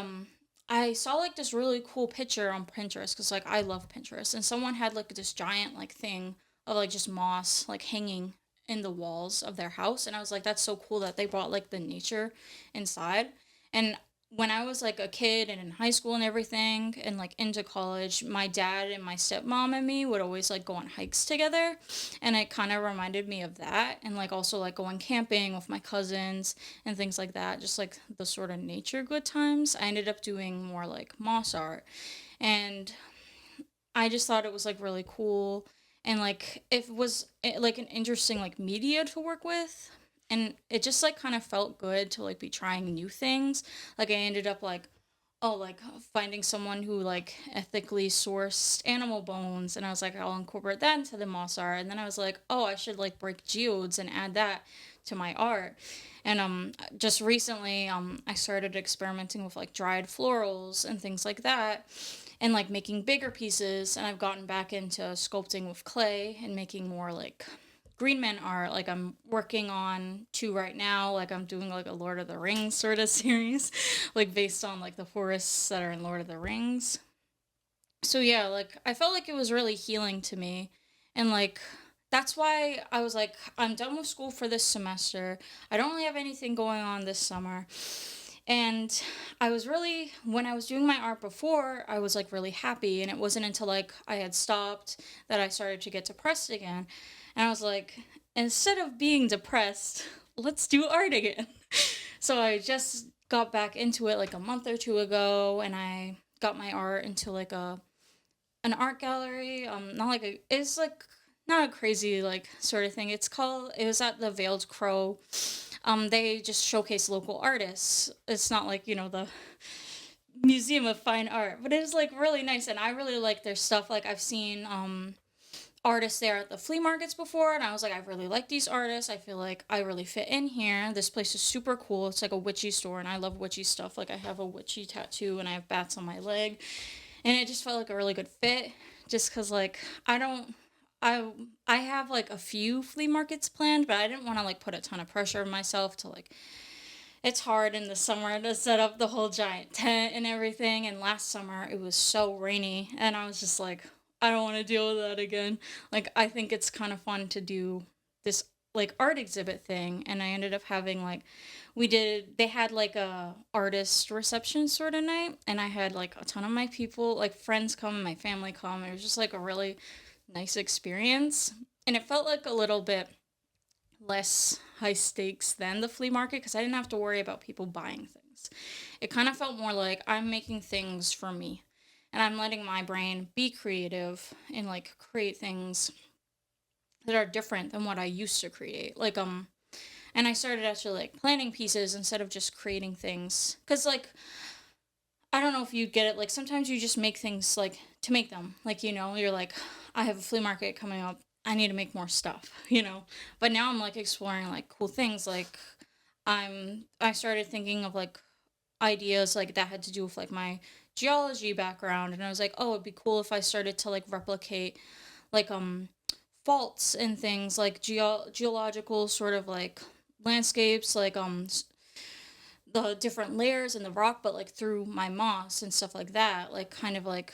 I saw like this really cool picture on Pinterest because like I love Pinterest, and someone had like this giant like thing of like just moss like hanging in the walls of their house, and I was like, that's so cool that they brought like the nature inside. And when I was like a kid and in high school and everything and like into college, my dad and my stepmom and me would always like go on hikes together, and it kind of reminded me of that, and like also like going camping with my cousins and things like that, just like the sort of nature good times. I ended up doing more like moss art, and I just thought it was like really cool, and like it was like an interesting like media to work with, and it just like kind of felt good to like be trying new things. Like I ended up like, oh, like finding someone who like ethically sourced animal bones, and I was like, I'll incorporate that into the moss art. And then I was like, oh, I should like break geodes and add that to my art. And just recently I started experimenting with like dried florals and things like that, and like making bigger pieces, and I've gotten back into sculpting with clay and making more like Green Man art. Like I'm working on two right now. Like I'm doing like a Lord of the Rings sort of series, like based on like the forests that are in Lord of the Rings. So yeah, like I felt like it was really healing to me, and like that's why I was like, I'm done with school for this semester. I don't really have anything going on this summer. And I was really, when I was doing my art before, I was like really happy. And it wasn't until like I had stopped that I started to get depressed again. And I was like, instead of being depressed, let's do art again. So I just got back into it like a month or two ago, and I got my art into like an art gallery. Not like it's like not a crazy like sort of thing. It was at the Veiled Crow. They just showcase local artists. It's not like, the Museum of Fine Art, but it is like really nice, and I really like their stuff. Like I've seen artists there at the flea markets before, and I was like, I really like these artists. I feel like I really fit in here. This place is super cool. It's like a witchy store, and I love witchy stuff. Like I have a witchy tattoo, and I have bats on my leg, and it just felt like a really good fit. Just because like I don't. I have like a few flea markets planned, but I didn't want to like put a ton of pressure on myself to like, it's hard in the summer to set up the whole giant tent and everything. And last summer it was so rainy, and I was just like, I don't want to deal with that again. Like I think it's kind of fun to do this like art exhibit thing, and I ended up having like they had like a artist reception sort of night, and I had like a ton of my people, like friends come, my family come. It was just like a really nice experience, and it felt like a little bit less high stakes than the flea market because I didn't have to worry about people buying things. It kind of felt more like I'm making things for me, and I'm letting my brain be creative and like create things that are different than what I used to create. Like and I started actually like planning pieces instead of just creating things, cuz like I don't know if you get it, like sometimes you just make things like to make them. Like, you're like, I have a flea market coming up. I need to make more stuff, But now I'm like exploring like cool things. Like I started thinking of like ideas like that had to do with like my geology background, and I was like, oh, it'd be cool if I started to like replicate like faults and things like geological sort of like landscapes, like the different layers in the rock, but like through my moss and stuff like that, like kind of like,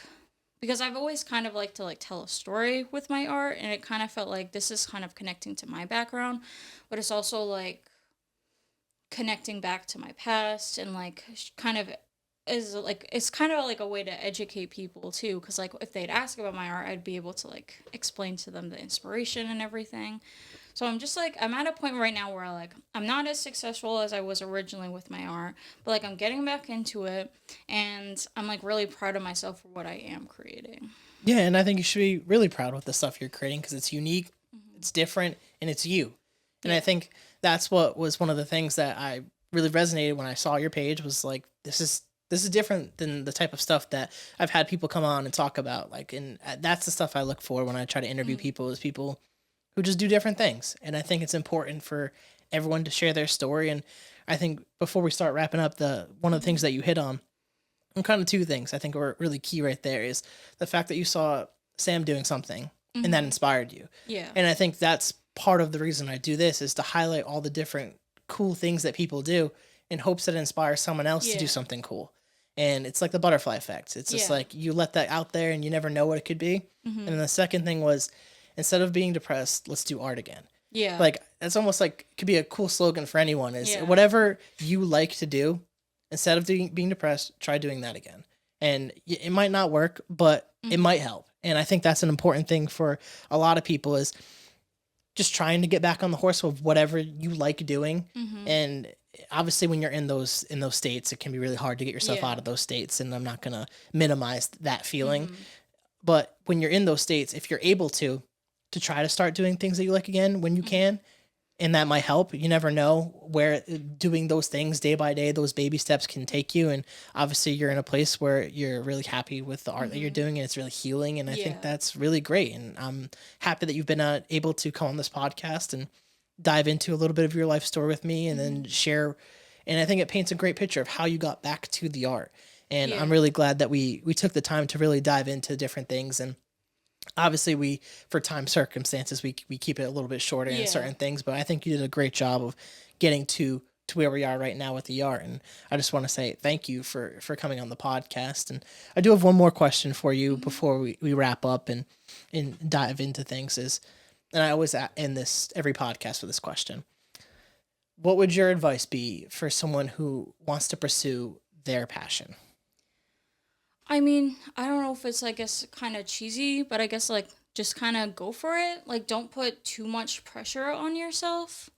because I've always kind of liked to like tell a story with my art, and it kind of felt like this is kind of connecting to my background, but it's also like connecting back to my past, and like kind of is like it's kind of like a way to educate people too, because like if they'd ask about my art, I'd be able to like explain to them the inspiration and everything. So I'm just like, I'm at a point right now where like I'm not as successful as I was originally with my art, but like I'm getting back into it, and I'm like really proud of myself for what I am creating.
Yeah, and I think you should be really proud with the stuff you're creating because it's unique, it's different, and it's you. And I think that's what was one of the things that I really resonated when I saw your page was like, this is different than the type of stuff that I've had people come on and talk about. Like, and that's the stuff I look for when I try to interview people, is people who just do different things. And I think it's important for everyone to share their story. And I think before we start wrapping up, one of the things that you hit on, and kind of two things I think were really key right there, is the fact that you saw Sam doing something and that inspired you.
Yeah.
And I think that's part of the reason I do this, is to highlight all the different cool things that people do in hopes that it inspires someone else to do something cool. And it's like the butterfly effect. It's just like you let that out there and you never know what it could be. And then the second thing was, instead of being depressed, let's do art again.
Yeah.
Like, it's almost like, it could be a cool slogan for anyone, is whatever you like to do, instead of being depressed, try doing that again. And it might not work, but it might help. And I think that's an important thing for a lot of people, is just trying to get back on the horse of whatever you like doing. And obviously when you're in those states, it can be really hard to get yourself out of those states. And I'm not going to minimize that feeling. But when you're in those states, if you're able to try to start doing things that you like again when you can, and that might help. You never know where doing those things day by day, those baby steps can take you. And obviously you're in a place where you're really happy with the art that you're doing, and it's really healing. And I think that's really great. And I'm happy that you've been able to come on this podcast and dive into a little bit of your life story with me, and then share. And I think it paints a great picture of how you got back to the art. And I'm really glad that we took the time to really dive into different things. And obviously for time circumstances, we keep it a little bit shorter in certain things, but I think you did a great job of getting to where we are right now with the art. And I just want to say thank you for coming on the podcast. And I do have one more question for you before we wrap up and dive into things, and I always end every podcast with this question. What would your advice be for someone who wants to pursue their passion?
I mean, I don't know if it's, I guess, kind of cheesy, but I guess, like, just kind of go for it. Like, don't put too much pressure on yourself.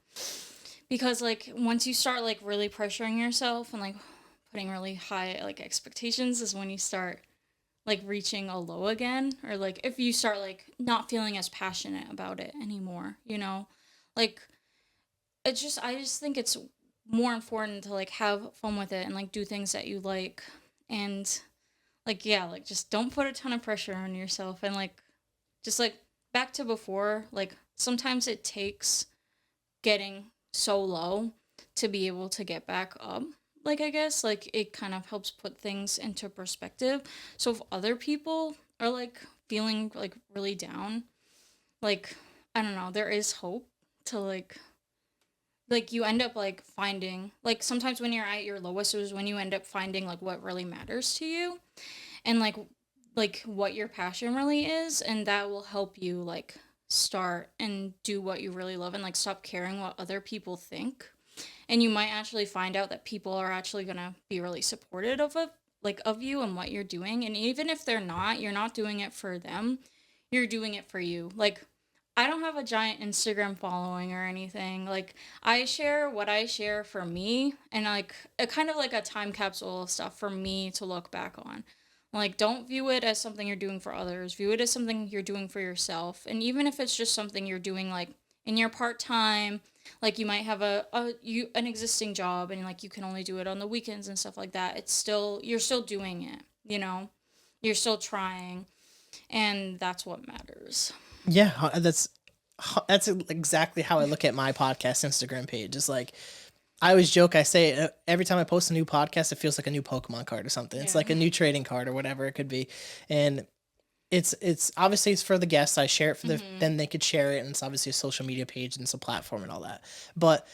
Because, like, once you start, like, really pressuring yourself and, like, putting really high, like, expectations is when you start, like, reaching a low again. Or, like, if you start, like, not feeling as passionate about it anymore, you know? Like, I just think it's more important to, like, have fun with it and, like, do things that you like. And, like, just don't put a ton of pressure on yourself. And, like, just, like, back to before, like, sometimes it takes getting so low to be able to get back up. Like, I guess, like, it kind of helps put things into perspective. So if other people are, like, feeling, like, really down, like, I don't know, there is hope to, like, you end up, like, finding, like, sometimes when you're at your lowest is when you end up finding, like, what really matters to you, and, like what your passion really is, and that will help you, like, start and do what you really love, and, like, stop caring what other people think. And you might actually find out that people are actually gonna be really supportive of you and what you're doing. And even if they're not, you're not doing it for them, you're doing it for you. Like, I don't have a giant Instagram following or anything. Like, I share what I share for me, and, like, a kind of like a time capsule of stuff for me to look back on. Like, don't view it as something you're doing for others. View it as something you're doing for yourself. And even if it's just something you're doing, like, in your part-time, like, you might have an existing job, and, like, you can only do it on the weekends and stuff like that. You're still doing it, you know? You're still trying, and that's what matters.
Yeah, that's exactly how I look at my podcast Instagram page. It's like, I always joke, I say every time I post a new podcast, it feels like a new Pokemon card or something. It's like a new trading card or whatever it could be. And it's obviously it's for the guests. I share it for then they could share it, and it's obviously a social media page and it's a platform and all that. But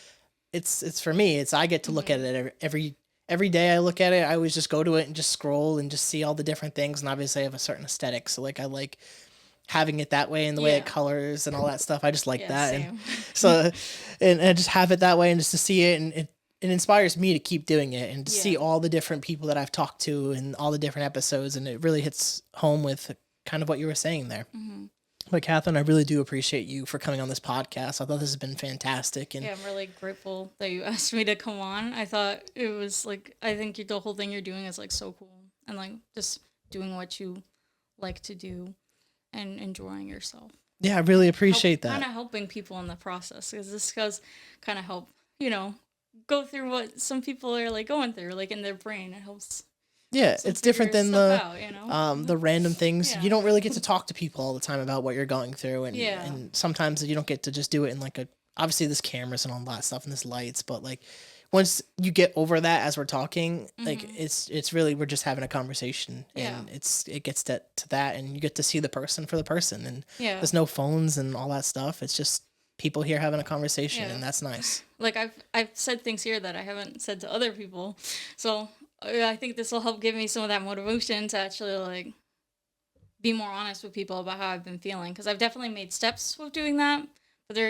it's for me, I get to look at it every day. I look at it. I always just go to it and just scroll and just see all the different things. And obviously I have a certain aesthetic. So, like, I like having it that way, and the way it colors and all that stuff. I just like that.
Same.
And so, and I just have it that way, and just to see it, and it inspires me to keep doing it, and to see all the different people that I've talked to and all the different episodes. And it really hits home with kind of what you were saying there. But Catherine, I really do appreciate you for coming on this podcast. I thought this has been fantastic. And
I'm really grateful that you asked me to come on. I thought it was, like, I think the whole thing you're doing is, like, so cool. And, like, just doing what you like to do and enjoying yourself.
Yeah, I really appreciate that.
Kind of helping people in the process, because this does kind of help, you know, go through what some people are, like, going through, like, in their brain. It helps
Yeah,
So
it's different
figure
than
stuff out, you know?
the random things.
Yeah.
You don't really get to talk to people all the time about what you're going through, and
Yeah.
and sometimes you don't get to just do it in like a obviously there's cameras and all that stuff and there's lights, but like once you get over that as we're talking, like it's really we're just having a conversation, and
Yeah.
it gets to that, and you get to see the person for the person, and
Yeah.
there's no phones and all that stuff. It's just people here having a conversation,
Yeah.
and that's nice.
Like I've said things here that I haven't said to other people, so I think this will help give me some of that motivation to actually like be more honest with people about how I've been feeling, because I've definitely made steps with doing that, but there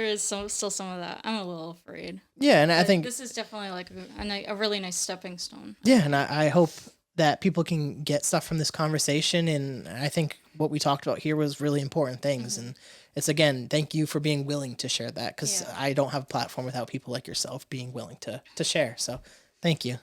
is still some of that. I'm a little afraid.
Yeah, and I
But
think
this is definitely like a really nice stepping stone.
yeah, and I hope that people can get stuff from this conversation. And I think what we talked about here was really important things. And it's, again, thank you for being willing to share that, because
Yeah.
I don't have a platform without people like yourself being willing to share. So thank you.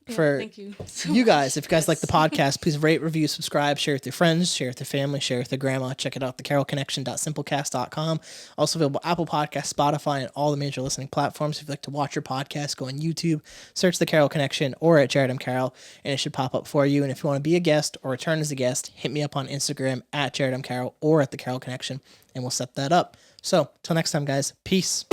Yeah,
For
thank you. So
you guys,
much.
if you guys like the
Yes.
podcast, please rate, review, subscribe, share with your friends, share with your family, share with your grandma. Check it out, thecarrollconnection.simplecast.com. Also available Apple Podcasts, Spotify, and all the major listening platforms. If you'd like to watch your podcast, go on YouTube, search The Carroll Connection or at Jared M. Carroll, and it should pop up for you. And if you want to be a guest or return as a guest, hit me up on Instagram at Jared M. Carroll or at The Carroll Connection, and we'll set that up. So, till next time, guys, peace.